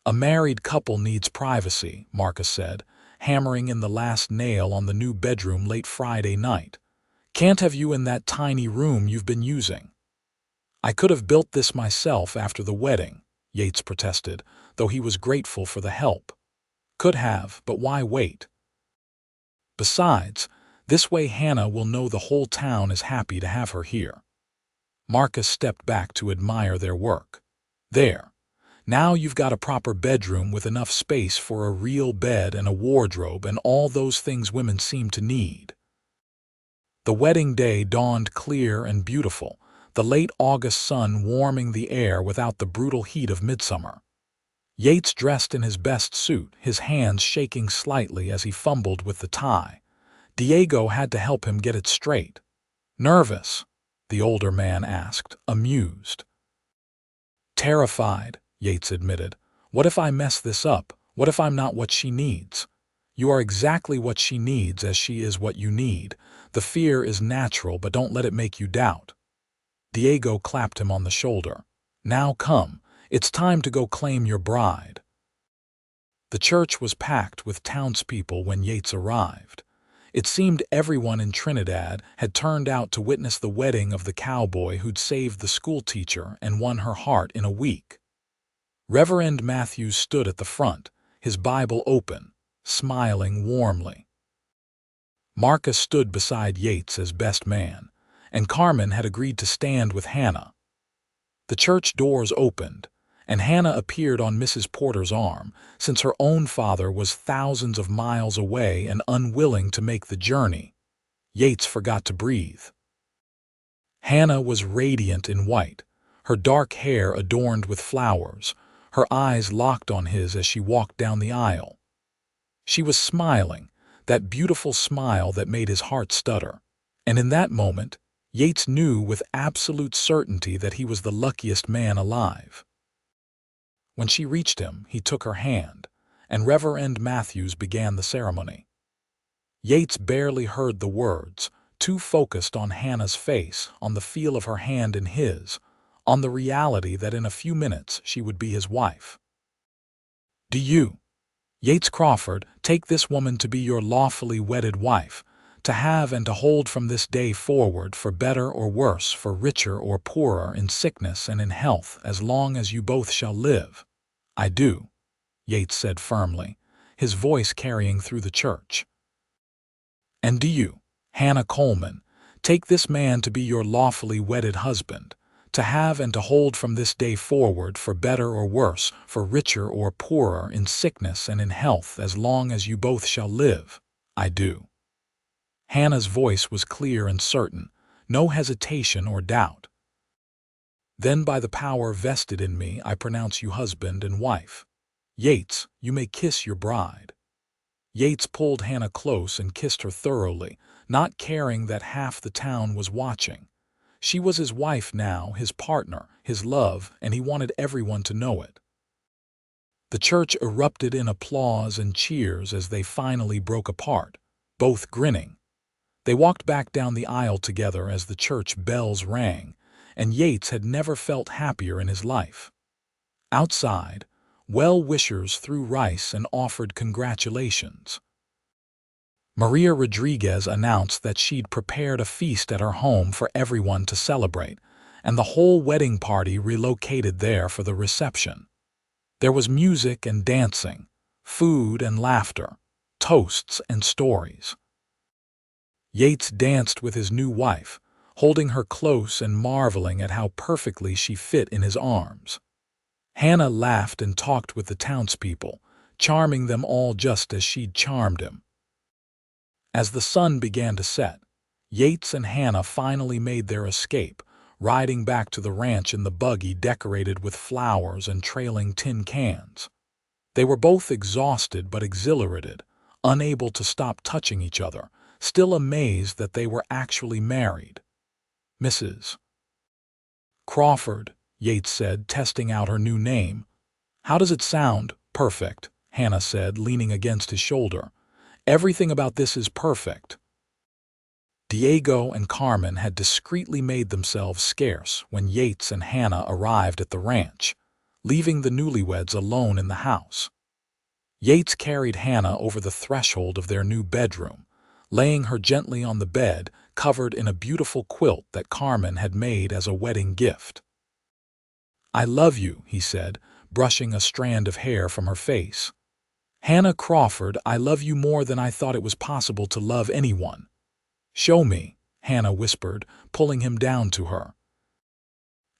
"A married couple needs privacy," Marcus said, hammering in the last nail on the new bedroom late Friday night. "Can't have you in that tiny room you've been using." "I could have built this myself after the wedding," Yates protested, though he was grateful for the help. "Could have, but why wait? Besides, this way Hannah will know the whole town is happy to have her here." Marcus stepped back to admire their work. "There. Now you've got a proper bedroom with enough space for a real bed and a wardrobe and all those things women seem to need." The wedding day dawned clear and beautiful, the late August sun warming the air without the brutal heat of midsummer. Yates dressed in his best suit, his hands shaking slightly as he fumbled with the tie. Diego had to help him get it straight. "Nervous?" the older man asked, amused. "Terrified," Yates admitted. "What if I mess this up? What if I'm not what she needs?" "You are exactly what she needs as she is what you need. The fear is natural, but don't let it make you doubt." Diego clapped him on the shoulder. "Now come. It's time to go claim your bride." The church was packed with townspeople when Yates arrived. It seemed everyone in Trinidad had turned out to witness the wedding of the cowboy who'd saved the schoolteacher and won her heart in a week. Reverend Matthews stood at the front, his Bible open, smiling warmly. Marcus stood beside Yates as best man, and Carmen had agreed to stand with Hannah. The church doors opened, and Hannah appeared on Mrs. Porter's arm, since her own father was thousands of miles away and unwilling to make the journey. Yates forgot to breathe. Hannah was radiant in white, her dark hair adorned with flowers, her eyes locked on his as she walked down the aisle. She was smiling, that beautiful smile that made his heart stutter, and in that moment, Yates knew with absolute certainty that he was the luckiest man alive. When she reached him, he took her hand, and Reverend Matthews began the ceremony. Yates barely heard the words, too focused on Hannah's face, on the feel of her hand in his, on the reality that in a few minutes she would be his wife. "Do you, Yates Crawford, take this woman to be your lawfully wedded wife, to have and to hold from this day forward, for better or worse, for richer or poorer, in sickness and in health, as long as you both shall live?" "I do," Yates said firmly, his voice carrying through the church. "And do you, Hannah Coleman, take this man to be your lawfully wedded husband, to have and to hold from this day forward, for better or worse, for richer or poorer, in sickness and in health, as long as you both shall live?" "I do." Hannah's voice was clear and certain, no hesitation or doubt. "Then by the power vested in me, I pronounce you husband and wife. Yates, you may kiss your bride." Yates pulled Hannah close and kissed her thoroughly, not caring that half the town was watching. She was his wife now, his partner, his love, and he wanted everyone to know it. The church erupted in applause and cheers as they finally broke apart, both grinning. They walked back down the aisle together as the church bells rang, and Yates had never felt happier in his life. Outside, well-wishers threw rice and offered congratulations. Maria Rodriguez announced that she'd prepared a feast at her home for everyone to celebrate, and the whole wedding party relocated there for the reception. There was music and dancing, food and laughter, toasts and stories. Yates danced with his new wife, holding her close and marveling at how perfectly she fit in his arms. Hannah laughed and talked with the townspeople, charming them all just as she'd charmed him. As the sun began to set, Yates and Hannah finally made their escape, riding back to the ranch in the buggy decorated with flowers and trailing tin cans. They were both exhausted but exhilarated, unable to stop touching each other, still amazed that they were actually married. "Mrs. Crawford," Yates said, testing out her new name. "How does it sound?" "Perfect," Hannah said, leaning against his shoulder. "Everything about this is perfect." Diego and Carmen had discreetly made themselves scarce when Yates and Hannah arrived at the ranch, leaving the newlyweds alone in the house. Yates carried Hannah over the threshold of their new bedroom, laying her gently on the bed, covered in a beautiful quilt that Carmen had made as a wedding gift. "I love you," he said, brushing a strand of hair from her face. "Hannah Crawford, I love you more than I thought it was possible to love anyone." "Show me," Hannah whispered, pulling him down to her.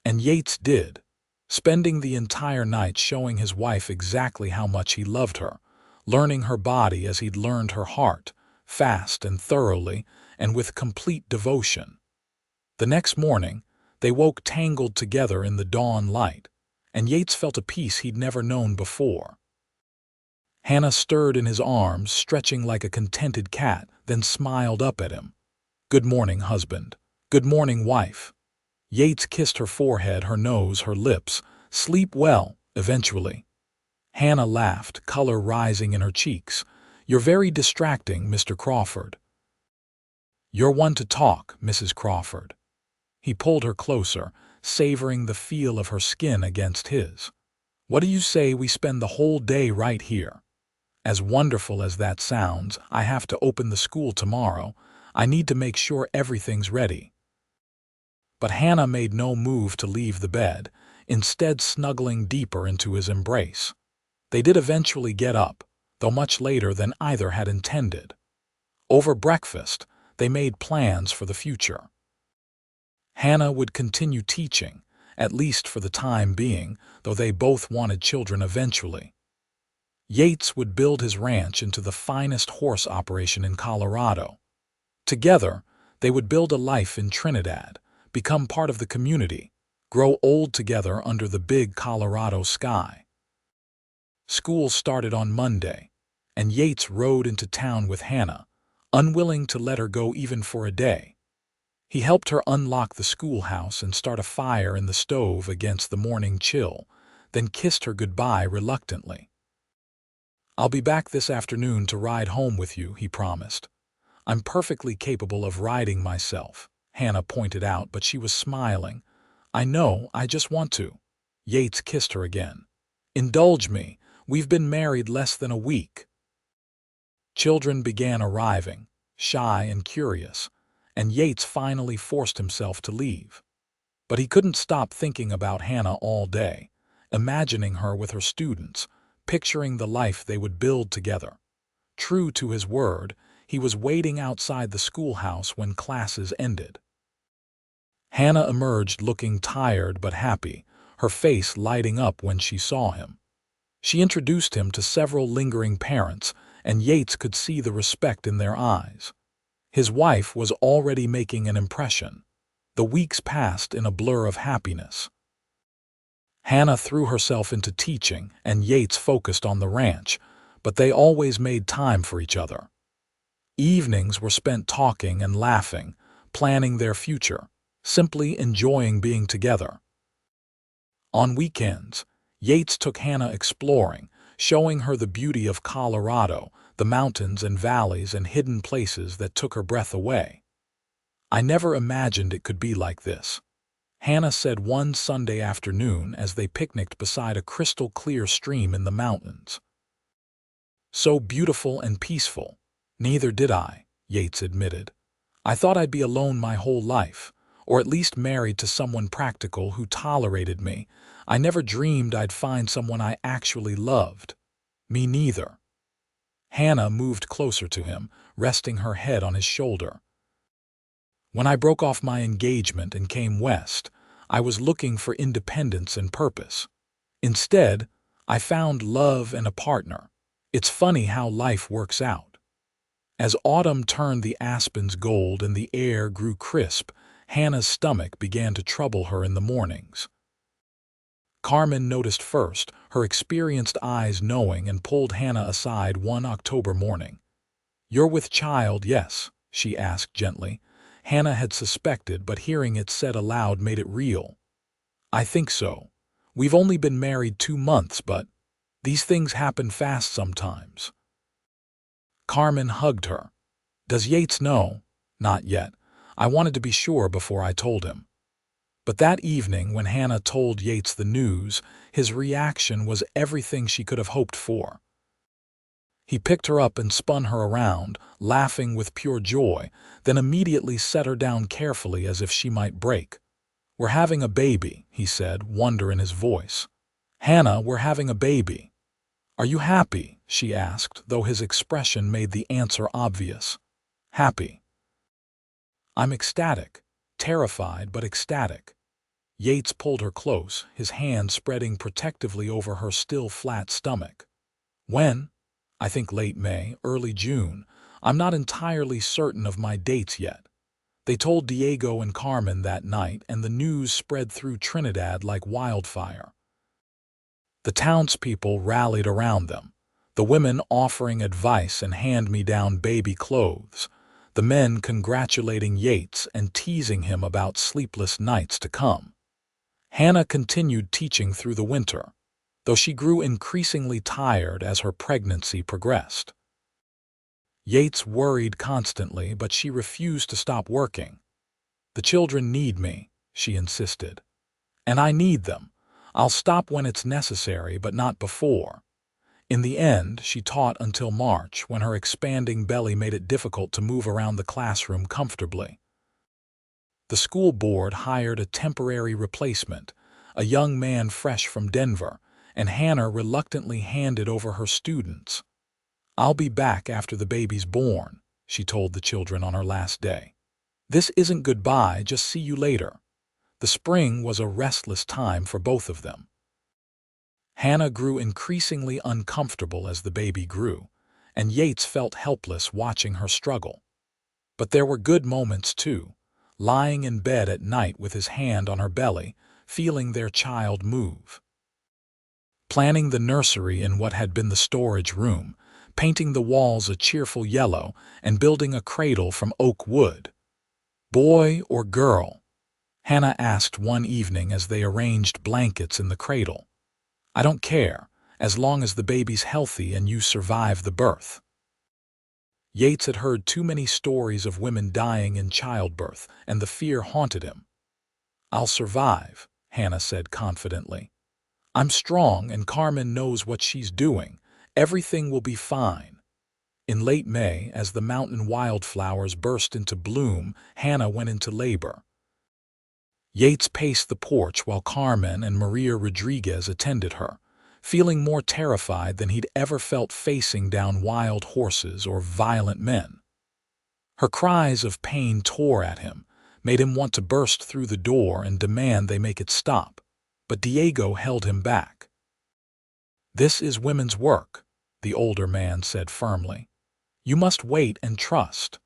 And Yates did, spending the entire night showing his wife exactly how much he loved her, learning her body as he'd learned her heart, fast and thoroughly, and with complete devotion. The next morning, they woke tangled together in the dawn light, and Yates felt a peace he'd never known before. Hannah stirred in his arms, stretching like a contented cat, then smiled up at him. "Good morning, husband. Good morning, wife." Yates kissed her forehead, her nose, her lips. "Sleep well, eventually." Hannah laughed, color rising in her cheeks. "You're very distracting, Mr. Crawford." "You're one to talk, Mrs. Crawford." He pulled her closer, savoring the feel of her skin against his. "What do you say we spend the whole day right here? As wonderful as that sounds, I have to open the school tomorrow. I need to make sure everything's ready." But Hannah made no move to leave the bed, instead snuggling deeper into his embrace. They did eventually get up, though much later than either had intended. Over breakfast, they made plans for the future. Hannah would continue teaching, at least for the time being, though they both wanted children eventually. Yates would build his ranch into the finest horse operation in Colorado. Together, they would build a life in Trinidad, become part of the community, grow old together under the big Colorado sky. School started on Monday, and Yates rode into town with Hannah, unwilling to let her go even for a day. He helped her unlock the schoolhouse and start a fire in the stove against the morning chill, then kissed her goodbye reluctantly. "I'll be back this afternoon to ride home with you," he promised. "I'm perfectly capable of riding myself," Hannah pointed out, but she was smiling. "I know, I just want to." Yates kissed her again. "Indulge me, we've been married less than a week." Children began arriving, shy and curious, and Yates finally forced himself to leave. But he couldn't stop thinking about Hannah all day, imagining her with her students, picturing the life they would build together. True to his word, he was waiting outside the schoolhouse when classes ended. Hannah emerged looking tired but happy, her face lighting up when she saw him. She introduced him to several lingering parents, and Yates could see the respect in their eyes. His wife was already making an impression. The weeks passed in a blur of happiness. Hannah threw herself into teaching, and Yates focused on the ranch, but they always made time for each other. Evenings were spent talking and laughing, planning their future, simply enjoying being together. On weekends, Yates took Hannah exploring, showing her the beauty of Colorado, the mountains and valleys and hidden places that took her breath away. "I never imagined it could be like this," Hannah said one Sunday afternoon as they picnicked beside a crystal-clear stream in the mountains. "So beautiful and peaceful." "Neither did I," Yates admitted. "I thought I'd be alone my whole life, or at least married to someone practical who tolerated me. I never dreamed I'd find someone I actually loved." "Me neither." Hannah moved closer to him, resting her head on his shoulder. "When I broke off my engagement and came west, I was looking for independence and purpose. Instead, I found love and a partner. It's funny how life works out." As autumn turned the aspens gold and the air grew crisp, Hannah's stomach began to trouble her in the mornings. Carmen noticed first, her experienced eyes knowing, and pulled Hannah aside one October morning. "You're with child, yes?" she asked gently. Hannah had suspected, but hearing it said aloud made it real. "I think so. We've only been married 2 months, but these things happen fast sometimes." Carmen hugged her. "Does Yates know?" "Not yet. I wanted to be sure before I told him." But that evening, when Hannah told Yates the news, his reaction was everything she could have hoped for. He picked her up and spun her around, laughing with pure joy, then immediately set her down carefully as if she might break. "We're having a baby," he said, wonder in his voice. "Hannah, we're having a baby." "Are you happy?" she asked, though his expression made the answer obvious. "Happy." "I'm ecstatic. Terrified, but ecstatic." Yates pulled her close, his hand spreading protectively over her still flat stomach. "When?" "I think late May, early June. I'm not entirely certain of my dates yet." They told Diego and Carmen that night, and the news spread through Trinidad like wildfire. The townspeople rallied around them, the women offering advice and hand-me-down baby clothes, the men congratulating Yates and teasing him about sleepless nights to come. Hannah continued teaching through the winter, though she grew increasingly tired as her pregnancy progressed. Yates worried constantly, but she refused to stop working. "The children need me," she insisted. "And I need them. I'll stop when it's necessary, but not before." In the end, she taught until March, when her expanding belly made it difficult to move around the classroom comfortably. The school board hired a temporary replacement, a young man fresh from Denver, and Hannah reluctantly handed over her students. "I'll be back after the baby's born," she told the children on her last day. "This isn't goodbye, just see you later." The spring was a restless time for both of them. Hannah grew increasingly uncomfortable as the baby grew, and Yates felt helpless watching her struggle. But there were good moments too, lying in bed at night with his hand on her belly, feeling their child move. Planning the nursery in what had been the storage room, painting the walls a cheerful yellow, and building a cradle from oak wood. "Boy or girl?" Hannah asked one evening as they arranged blankets in the cradle. I don't care, as long as the baby's healthy and you survive the birth. Yates had heard too many stories of women dying in childbirth, and the fear haunted him. I'll survive, Hannah said confidently. I'm strong and Carmen knows what she's doing. Everything will be fine. In late May, as the mountain wildflowers burst into bloom, Hannah went into labor. Yates paced the porch while Carmen and Maria Rodriguez attended her, feeling more terrified than he'd ever felt facing down wild horses or violent men. Her cries of pain tore at him, made him want to burst through the door and demand they make it stop, but Diego held him back. This is women's work, the older man said firmly. You must wait and trust.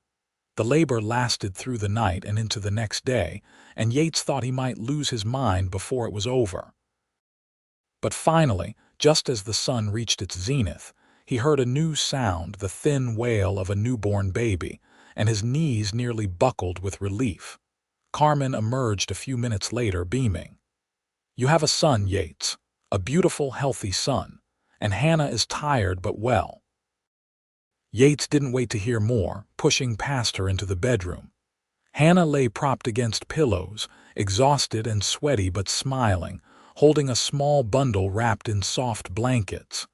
The labor lasted through the night and into the next day, and Yates thought he might lose his mind before it was over. But finally, just as the sun reached its zenith, he heard a new sound, the thin wail of a newborn baby, and his knees nearly buckled with relief. Carmen emerged a few minutes later, beaming. You have a son, Yates, a beautiful, healthy son, and Hannah is tired but well. Yates didn't wait to hear more, pushing past her into the bedroom. Hannah lay propped against pillows, exhausted and sweaty but smiling, holding a small bundle wrapped in soft blankets.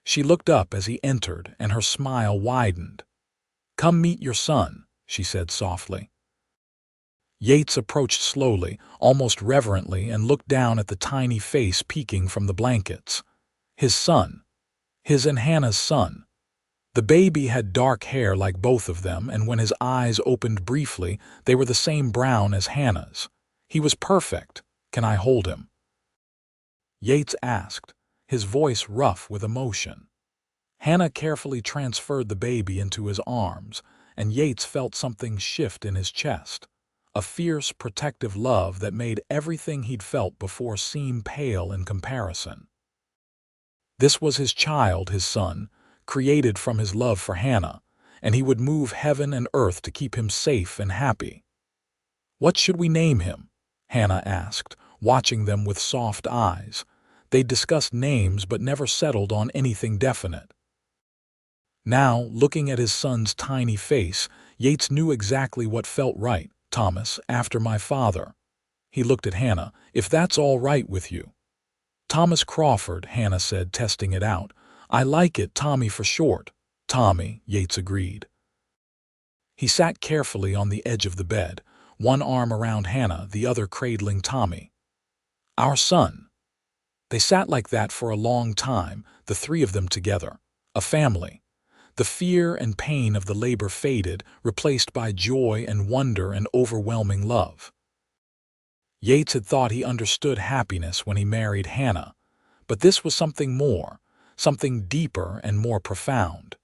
She looked up as he entered, and her smile widened. Come meet your son, she said softly. Yates approached slowly, almost reverently, and looked down at the tiny face peeking from the blankets. His son. His and Hannah's son. The baby had dark hair like both of them, and when his eyes opened briefly, they were the same brown as Hannah's. He was perfect. Can I hold him? Yates asked, his voice rough with emotion. Hannah carefully transferred the baby into his arms, and Yates felt something shift in his chest. A fierce, protective love that made everything he'd felt before seem pale in comparison. This was his child, his son, created from his love for Hannah, and he would move heaven and earth to keep him safe and happy. What should we name him? Hannah asked, watching them with soft eyes. They'd discussed names but never settled on anything definite. Now, looking at his son's tiny face, Yates knew exactly what felt right. Thomas, after my father. He looked at Hannah. If that's all right with you. Thomas Crawford, Hannah said, testing it out. I like it, Tommy for short. Tommy, Yates agreed. He sat carefully on the edge of the bed, one arm around Hannah, the other cradling Tommy. Our son. They sat like that for a long time, the three of them together, a family. The fear and pain of the labor faded, replaced by joy and wonder and overwhelming love. Yates had thought he understood happiness when he married Hannah, but this was something more, something deeper and more profound.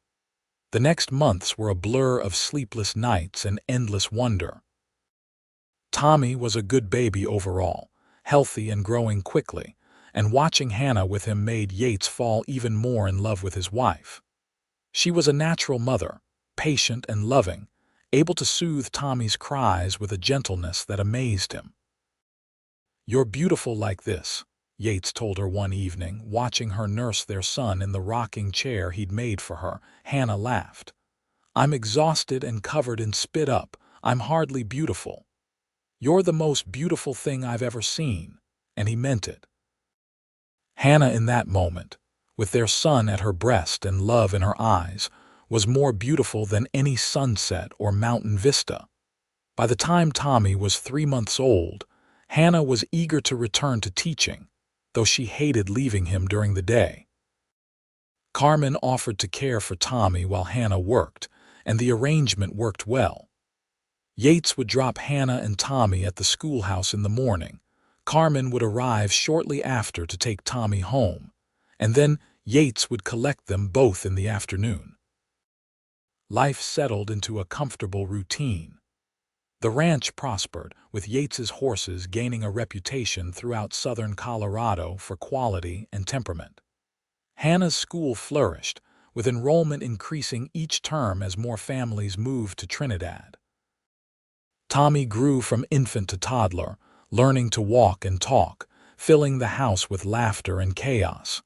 The next months were a blur of sleepless nights and endless wonder. Tommy was a good baby overall, healthy and growing quickly, and watching Hannah with him made Yates fall even more in love with his wife. She was a natural mother, patient and loving, able to soothe Tommy's cries with a gentleness that amazed him. You're beautiful like this, Yates told her one evening, watching her nurse their son in the rocking chair he'd made for her. Hannah laughed. I'm exhausted and covered in spit up. I'm hardly beautiful. You're the most beautiful thing I've ever seen, and he meant it. Hannah, in that moment, with their son at her breast and love in her eyes, was more beautiful than any sunset or mountain vista. By the time Tommy was 3 months old, Hannah was eager to return to teaching, though she hated leaving him during the day. Carmen offered to care for Tommy while Hannah worked, and the arrangement worked well. Yates would drop Hannah and Tommy at the schoolhouse in the morning. Carmen would arrive shortly after to take Tommy home, and then Yates would collect them both in the afternoon. Life settled into a comfortable routine. The ranch prospered, with Yates's horses gaining a reputation throughout southern Colorado for quality and temperament. Hannah's school flourished, with enrollment increasing each term as more families moved to Trinidad. Tommy grew from infant to toddler, learning to walk and talk, filling the house with laughter and chaos.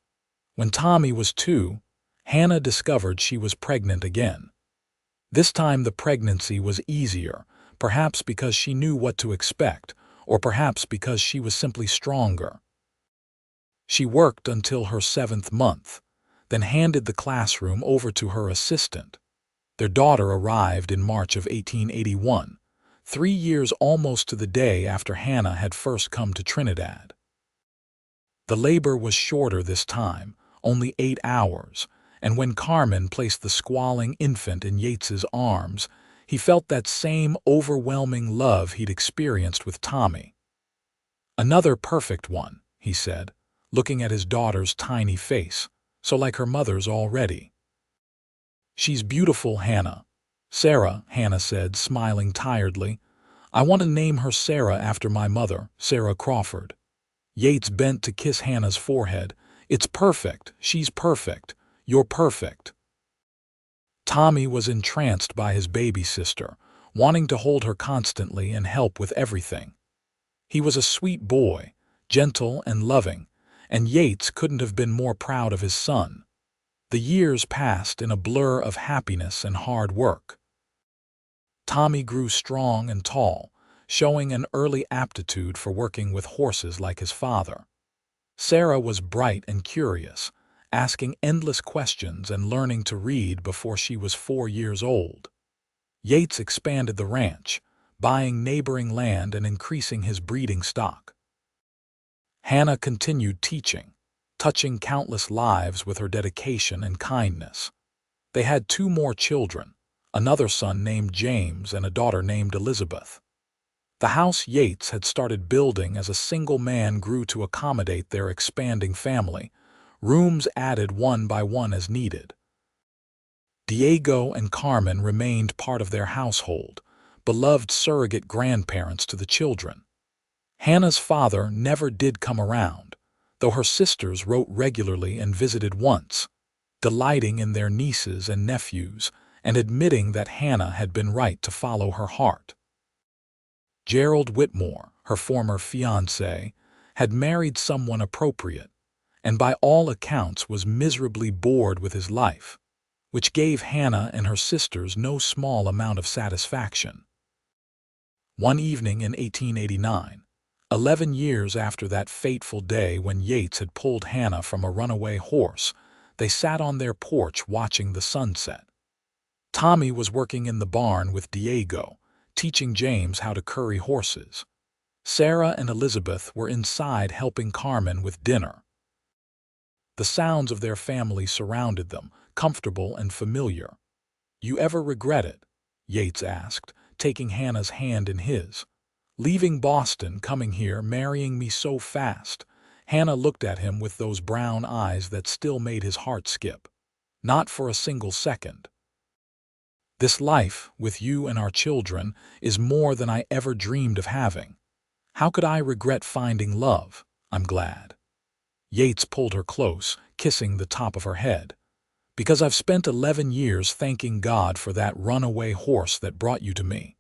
When Tommy was 2, Hannah discovered she was pregnant again. This time the pregnancy was easier, perhaps because she knew what to expect, or perhaps because she was simply stronger. She worked until her 7th month, then handed the classroom over to her assistant. Their daughter arrived in March of 1881, 3 years almost to the day after Hannah had first come to Trinidad. The labor was shorter this time, only 8 hours, and when Carmen placed the squalling infant in Yates's arms, he felt that same overwhelming love he'd experienced with Tommy. "Another perfect one," he said, looking at his daughter's tiny face, so like her mother's already. "She's beautiful, Hannah." "Sarah," Hannah said, smiling tiredly. "I want to name her Sarah after my mother, Sarah Crawford." Yates bent to kiss Hannah's forehead. "It's perfect. She's perfect. You're perfect." Tommy was entranced by his baby sister, wanting to hold her constantly and help with everything. He was a sweet boy, gentle and loving, and Yates couldn't have been more proud of his son. The years passed in a blur of happiness and hard work. Tommy grew strong and tall, showing an early aptitude for working with horses like his father. Sarah was bright and curious, asking endless questions and learning to read before she was 4 years old. Yates expanded the ranch, buying neighboring land and increasing his breeding stock. Hannah continued teaching, touching countless lives with her dedication and kindness. They had 2 more children, another son named James and a daughter named Elizabeth. The house Yates had started building as a single man grew to accommodate their expanding family, rooms added one by one as needed. Diego and Carmen remained part of their household, beloved surrogate grandparents to the children. Hannah's father never did come around, though her sisters wrote regularly and visited once, delighting in their nieces and nephews and admitting that Hannah had been right to follow her heart. Gerald Whitmore, her former fiancé, had married someone appropriate, and by all accounts was miserably bored with his life, which gave Hannah and her sisters no small amount of satisfaction. One evening in 1889, 11 years after that fateful day when Yates had pulled Hannah from a runaway horse, they sat on their porch watching the sunset. Tommy was working in the barn with Diego, teaching James how to curry horses. Sarah and Elizabeth were inside helping Carmen with dinner. The sounds of their family surrounded them, comfortable and familiar. "You ever regret it?" Yates asked, taking Hannah's hand in his. "Leaving Boston, coming here, marrying me so fast." Hannah looked at him with those brown eyes that still made his heart skip. "Not for a single second. This life, with you and our children, is more than I ever dreamed of having. How could I regret finding love? I'm glad." Yates pulled her close, kissing the top of her head. "Because I've spent 11 years thanking God for that runaway horse that brought you to me."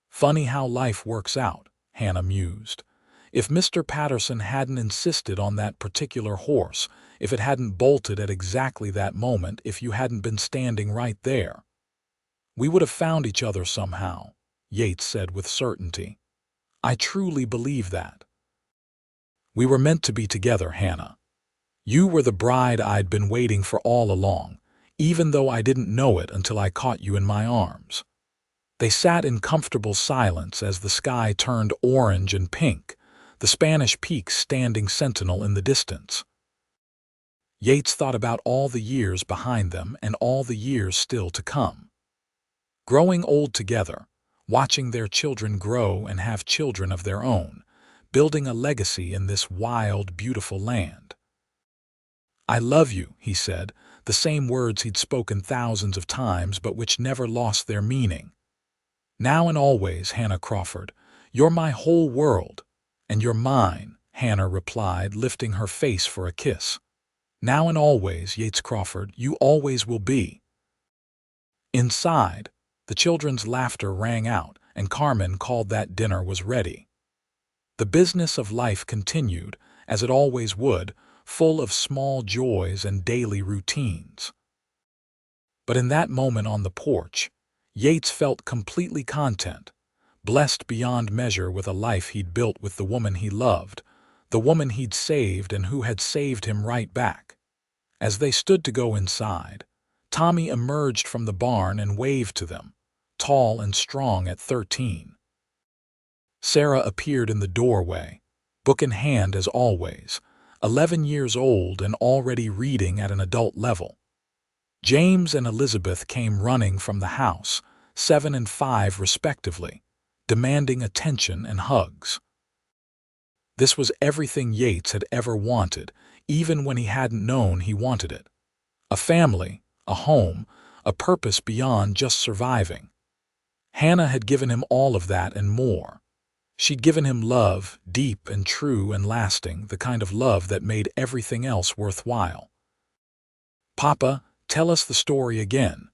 "Funny how life works out," Hannah mused. "If Mr. Patterson hadn't insisted on that particular horse, if it hadn't bolted at exactly that moment, if you hadn't been standing right there, we would have found each other somehow," Yates said with certainty. "I truly believe that. We were meant to be together, Hannah. You were the bride I'd been waiting for all along, even though I didn't know it until I caught you in my arms." They sat in comfortable silence as the sky turned orange and pink, the Spanish peaks standing sentinel in the distance. Yates thought about all the years behind them and all the years still to come. Growing old together, watching their children grow and have children of their own, building a legacy in this wild, beautiful land. "I love you," he said, the same words he'd spoken thousands of times but which never lost their meaning. "Now and always, Hannah Crawford. You're my whole world." "And you're mine," Hannah replied, lifting her face for a kiss. "Now and always, Yates Crawford, you always will be." Inside, the children's laughter rang out, and Carmen called that dinner was ready. The business of life continued, as it always would, full of small joys and daily routines. But in that moment on the porch, Yates felt completely content, blessed beyond measure with a life he'd built with the woman he loved, the woman he'd saved and who had saved him right back. As they stood to go inside, Tommy emerged from the barn and waved to them, tall and strong at 13. Sarah appeared in the doorway, book in hand as always, 11 years old and already reading at an adult level. James and Elizabeth came running from the house, 7 and 5 respectively, demanding attention and hugs. This was everything Yates had ever wanted, even when he hadn't known he wanted it. A family, a home, a purpose beyond just surviving. Hannah had given him all of that and more. She'd given him love, deep and true and lasting, the kind of love that made everything else worthwhile. "Papa, tell us the story again,"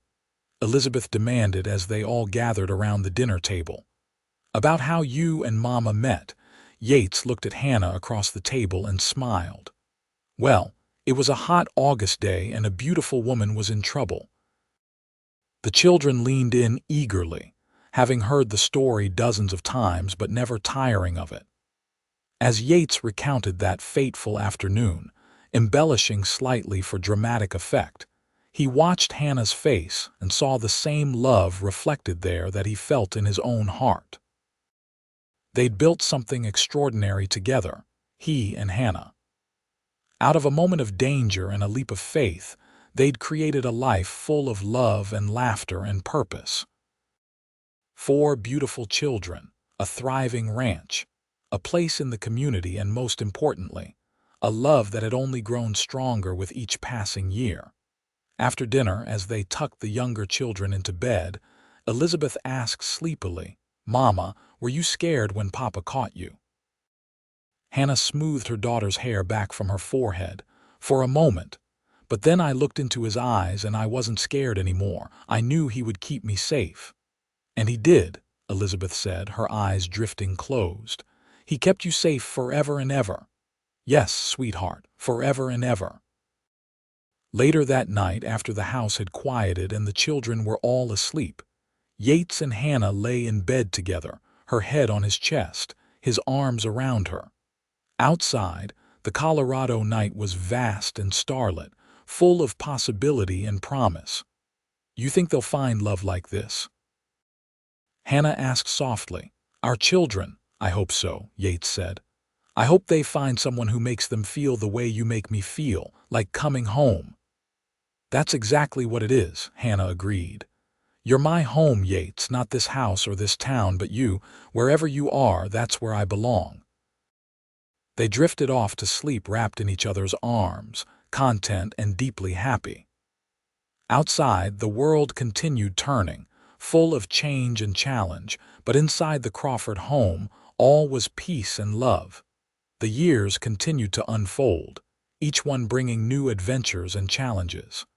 Elizabeth demanded as they all gathered around the dinner table. "About how you and Mama met." Yates looked at Hannah across the table and smiled. "Well, it was a hot August day and a beautiful woman was in trouble." The children leaned in eagerly, having heard the story dozens of times but never tiring of it. As Yates recounted that fateful afternoon, embellishing slightly for dramatic effect, he watched Hannah's face and saw the same love reflected there that he felt in his own heart. They'd built something extraordinary together, he and Hannah. Out of a moment of danger and a leap of faith, they'd created a life full of love and laughter and purpose. 4 beautiful children, a thriving ranch, a place in the community, and most importantly, a love that had only grown stronger with each passing year. After dinner, as they tucked the younger children into bed, Elizabeth asked sleepily, "Mama, were you scared when Papa caught you?" Hannah smoothed her daughter's hair back from her forehead. "For a moment. But then I looked into his eyes and I wasn't scared anymore. I knew he would keep me safe." "And he did," Elizabeth said, her eyes drifting closed. "He kept you safe forever and ever." "Yes, sweetheart, forever and ever." Later that night, after the house had quieted and the children were all asleep, Yates and Hannah lay in bed together, her head on his chest, his arms around her. Outside, the Colorado night was vast and starlit, full of possibility and promise. "You think they'll find love like this?" Hannah asked softly. "Our children, I hope so," Yates said. "I hope they find someone who makes them feel the way you make me feel, like coming home." "That's exactly what it is," Hannah agreed. "You're my home, Yates, not this house or this town, but you, wherever you are, that's where I belong." They drifted off to sleep wrapped in each other's arms, content and deeply happy. Outside, the world continued turning, full of change and challenge, but inside the Crawford home, all was peace and love. The years continued to unfold, each one bringing new adventures and challenges.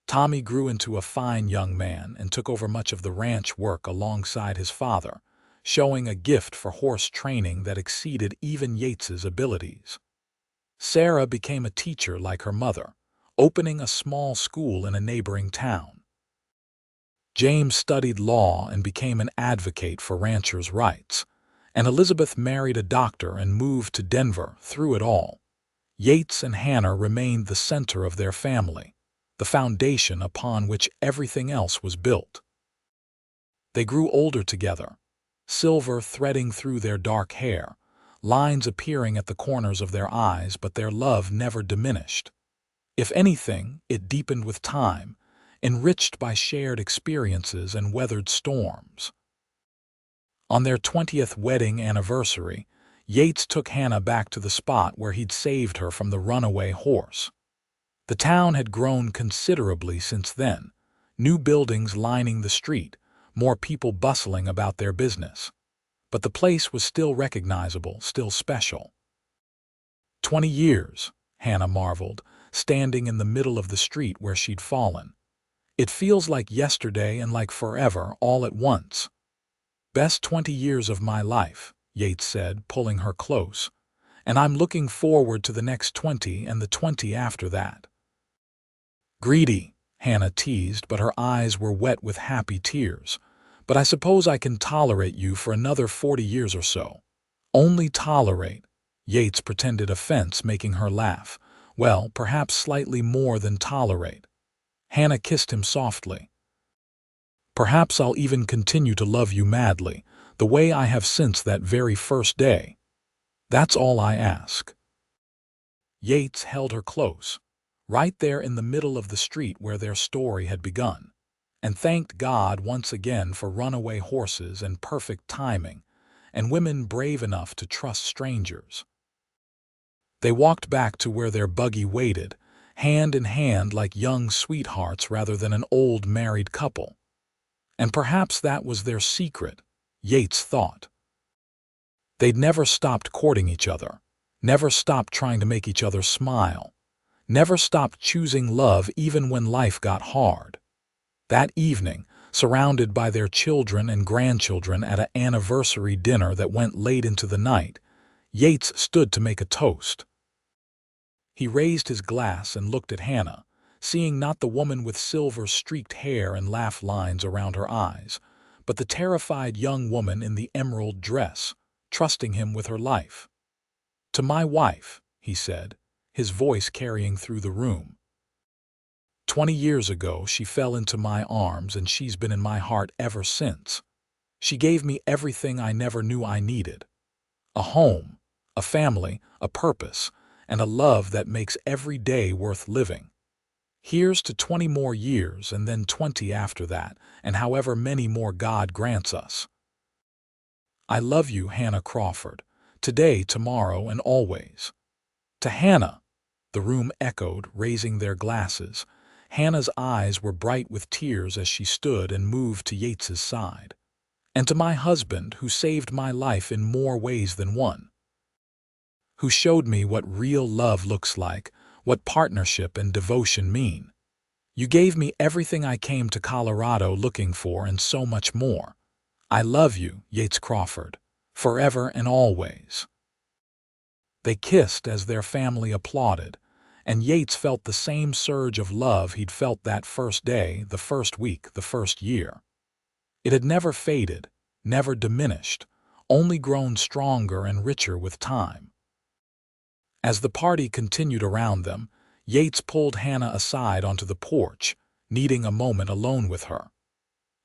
Tommy grew into a fine young man and took over much of the ranch work alongside his father, showing a gift for horse training that exceeded even Yates's abilities. Sarah became a teacher like her mother, opening a small school in a neighboring town. James studied law and became an advocate for ranchers' rights, and Elizabeth married a doctor and moved to Denver. Through it all, Yates and Hannah remained the center of their family, the foundation upon which everything else was built. They grew older together, silver threading through their dark hair, lines appearing at the corners of their eyes, but their love never diminished. If anything, it deepened with time, enriched by shared experiences and weathered storms. On their 20th wedding anniversary, Yates took Hannah back to the spot where he'd saved her from the runaway horse. The town had grown considerably since then, new buildings lining the street, more people bustling about their business. But the place was still recognizable, still special. 20 years, Hannah marveled, standing in the middle of the street where she'd fallen. "It feels like yesterday and like forever all at once." "Best 20 years of my life," Yates said, pulling her close. "And I'm looking forward to the next 20 and the 20 after that." "Greedy," Hannah teased, but her eyes were wet with happy tears. "But I suppose I can tolerate you for another 40 years or so." "Only tolerate," Yates pretended offense, making her laugh. "Well, perhaps slightly more than tolerate." Hannah kissed him softly. "Perhaps I'll even continue to love you madly, the way I have since that very first day. That's all I ask." Yates held her close, right there in the middle of the street where their story had begun, and thanked God once again for runaway horses and perfect timing, and women brave enough to trust strangers. They walked back to where their buggy waited, hand in hand like young sweethearts rather than an old married couple. And perhaps that was their secret, Yates thought. They'd never stopped courting each other, never stopped trying to make each other smile, never stopped choosing love even when life got hard. That evening, surrounded by their children and grandchildren at an anniversary dinner that went late into the night, Yates stood to make a toast. He raised his glass and looked at Hannah, seeing not the woman with silver-streaked hair and laugh lines around her eyes, but the terrified young woman in the emerald dress, trusting him with her life. "To my wife," he said, his voice carrying through the room. 20 years ago, she fell into my arms, and she's been in my heart ever since. She gave me everything I never knew I needed. A home, a family, a purpose, and a love that makes every day worth living. Here's to 20 more years, and then 20 after that, and however many more God grants us. I love you, Hannah Crawford, today, tomorrow, and always." To Hannah, the room echoed, raising their glasses. Hannah's eyes were bright with tears as she stood and moved to Yates's side. "And to my husband, who saved my life in more ways than one, who showed me what real love looks like, what partnership and devotion mean. You gave me everything I came to Colorado looking for and so much more. I love you, Yates Crawford, forever and always." They kissed as their family applauded, and Yates felt the same surge of love he'd felt that first day, the first week, the first year. It had never faded, never diminished, only grown stronger and richer with time. As the party continued around them, Yates pulled Hannah aside onto the porch, needing a moment alone with her.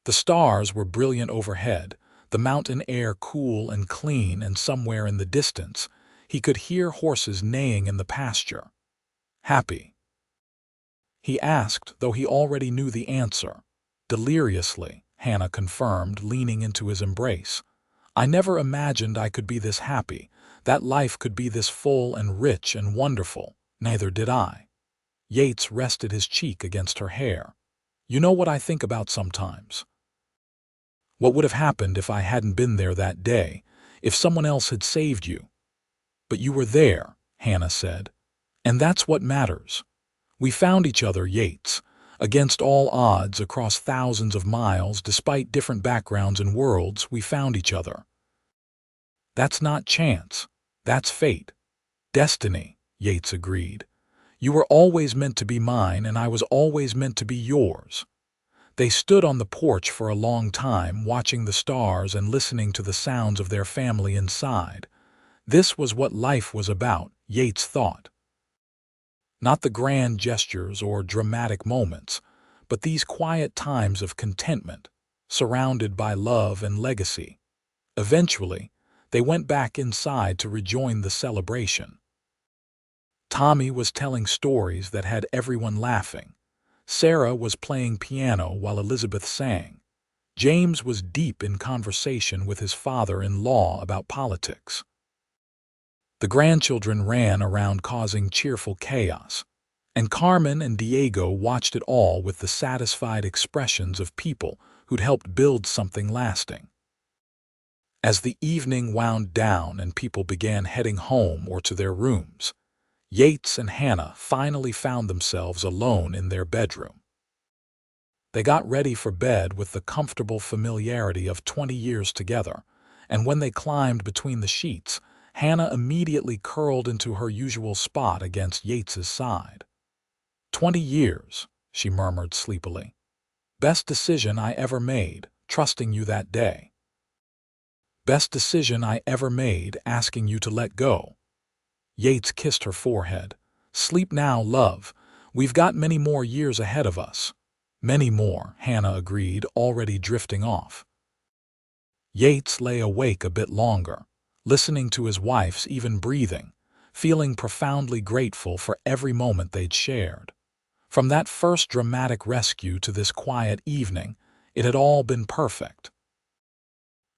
The stars were brilliant overhead, the mountain air cool and clean, and somewhere in the distance, he could hear horses neighing in the pasture. "Happy?" he asked, though he already knew the answer. "Deliriously," Hannah confirmed, leaning into his embrace. "I never imagined I could be this happy, that life could be this full and rich and wonderful. Neither did I." Yates rested his cheek against her hair. "You know what I think about sometimes? What would have happened if I hadn't been there that day, if someone else had saved you? But you were there," Hannah said. "And that's what matters. We found each other, Yates, against all odds, across thousands of miles, despite different backgrounds and worlds, we found each other. That's not chance. That's fate. Destiny," Yates agreed. "You were always meant to be mine, and I was always meant to be yours." They stood on the porch for a long time, watching the stars and listening to the sounds of their family inside. This was what life was about, Yates thought. Not the grand gestures or dramatic moments, but these quiet times of contentment, surrounded by love and legacy. Eventually, they went back inside to rejoin the celebration. Tommy was telling stories that had everyone laughing. Sarah was playing piano while Elizabeth sang. James was deep in conversation with his father-in-law about politics. The grandchildren ran around causing cheerful chaos, and Carmen and Diego watched it all with the satisfied expressions of people who'd helped build something lasting. As the evening wound down and people began heading home or to their rooms, Yates and Hannah finally found themselves alone in their bedroom. They got ready for bed with the comfortable familiarity of 20 years together, and when they climbed between the sheets, Hannah immediately curled into her usual spot against Yates's side. 20 years, she murmured sleepily. Best decision I ever made, trusting you that day. Best decision I ever made, asking you to let go. Yates kissed her forehead. Sleep now, love. We've got many more years ahead of us. Many more, Hannah agreed, already drifting off. Yates lay awake a bit longer, listening to his wife's even breathing, feeling profoundly grateful for every moment they'd shared. From that first dramatic rescue to this quiet evening, it had all been perfect.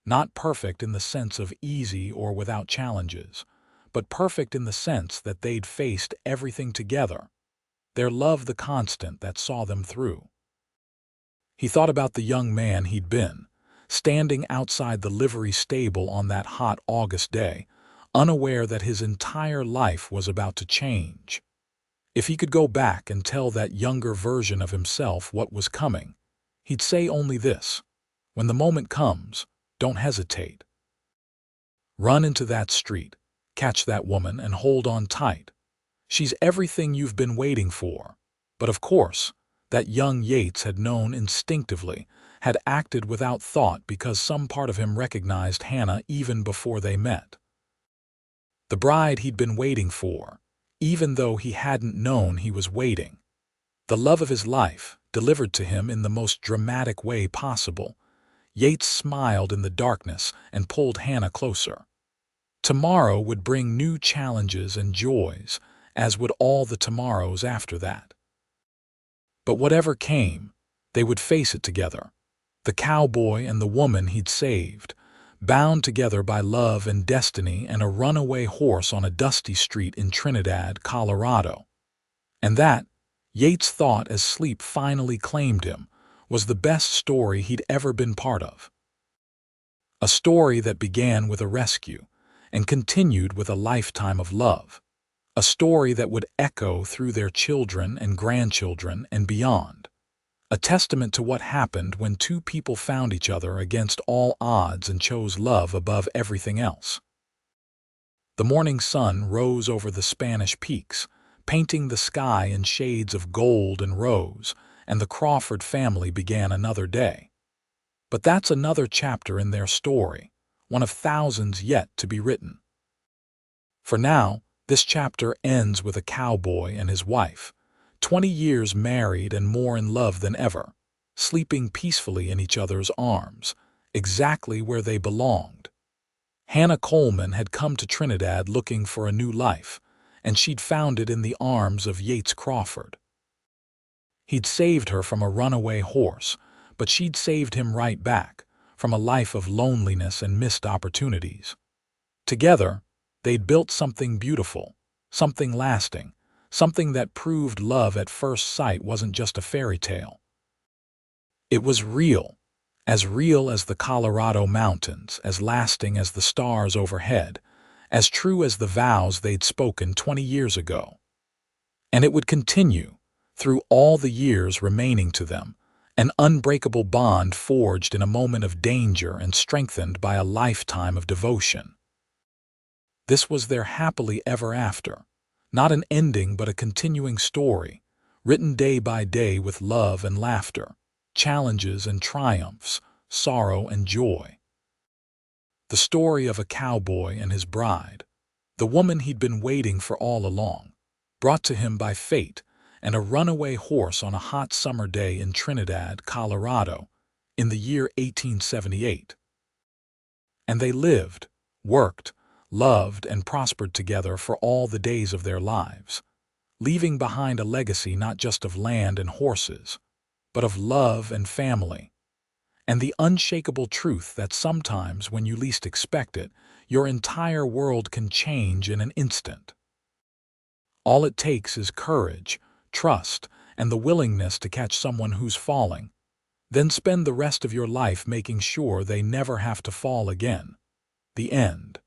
Not perfect in the sense of easy or without challenges, but perfect in the sense that they'd faced everything together, their love the constant that saw them through. He thought about the young man he'd been, standing outside the livery stable on that hot August day, unaware that his entire life was about to change. If he could go back and tell that younger version of himself what was coming, he'd say only this: when the moment comes, don't hesitate. Run into that street, catch that woman, and hold on tight. She's everything you've been waiting for. But of course, that young Yates had known instinctively, had acted without thought because some part of him recognized Hannah even before they met. The bride he'd been waiting for, even though he hadn't known he was waiting. The love of his life, delivered to him in the most dramatic way possible. Yates smiled in the darkness and pulled Hannah closer. Tomorrow would bring new challenges and joys, as would all the tomorrows after that. But whatever came, they would face it together. The cowboy and the woman he'd saved, bound together by love and destiny and a runaway horse on a dusty street in Trinidad, Colorado. And that, Yates thought as sleep finally claimed him, was the best story he'd ever been part of. A story that began with a rescue and continued with a lifetime of love. A story that would echo through their children and grandchildren and beyond. A testament to what happened when two people found each other against all odds and chose love above everything else. The morning sun rose over the Spanish peaks, painting the sky in shades of gold and rose, and the Crawford family began another day. But that's another chapter in their story, one of thousands yet to be written. For now, this chapter ends with a cowboy and his wife, 20 years married and more in love than ever, sleeping peacefully in each other's arms, exactly where they belonged. Hannah Coleman had come to Trinidad looking for a new life, and she'd found it in the arms of Yates Crawford. He'd saved her from a runaway horse, but she'd saved him right back, from a life of loneliness and missed opportunities. Together, they'd built something beautiful, something lasting, something that proved love at first sight wasn't just a fairy tale. It was real as the Colorado mountains, as lasting as the stars overhead, as true as the vows they'd spoken 20 years ago. And it would continue, through all the years remaining to them, an unbreakable bond forged in a moment of danger and strengthened by a lifetime of devotion. This was their happily ever after, not an ending but a continuing story, written day by day with love and laughter, challenges and triumphs, sorrow and joy. The story of a cowboy and his bride, the woman he'd been waiting for all along, brought to him by fate, and a runaway horse on a hot summer day in Trinidad, Colorado, in the year 1878. And they lived, worked, loved, and prospered together for all the days of their lives, leaving behind a legacy not just of land and horses, but of love and family, and the unshakable truth that sometimes when you least expect it, your entire world can change in an instant. All it takes is courage, trust, and the willingness to catch someone who's falling, then spend the rest of your life making sure they never have to fall again. The end.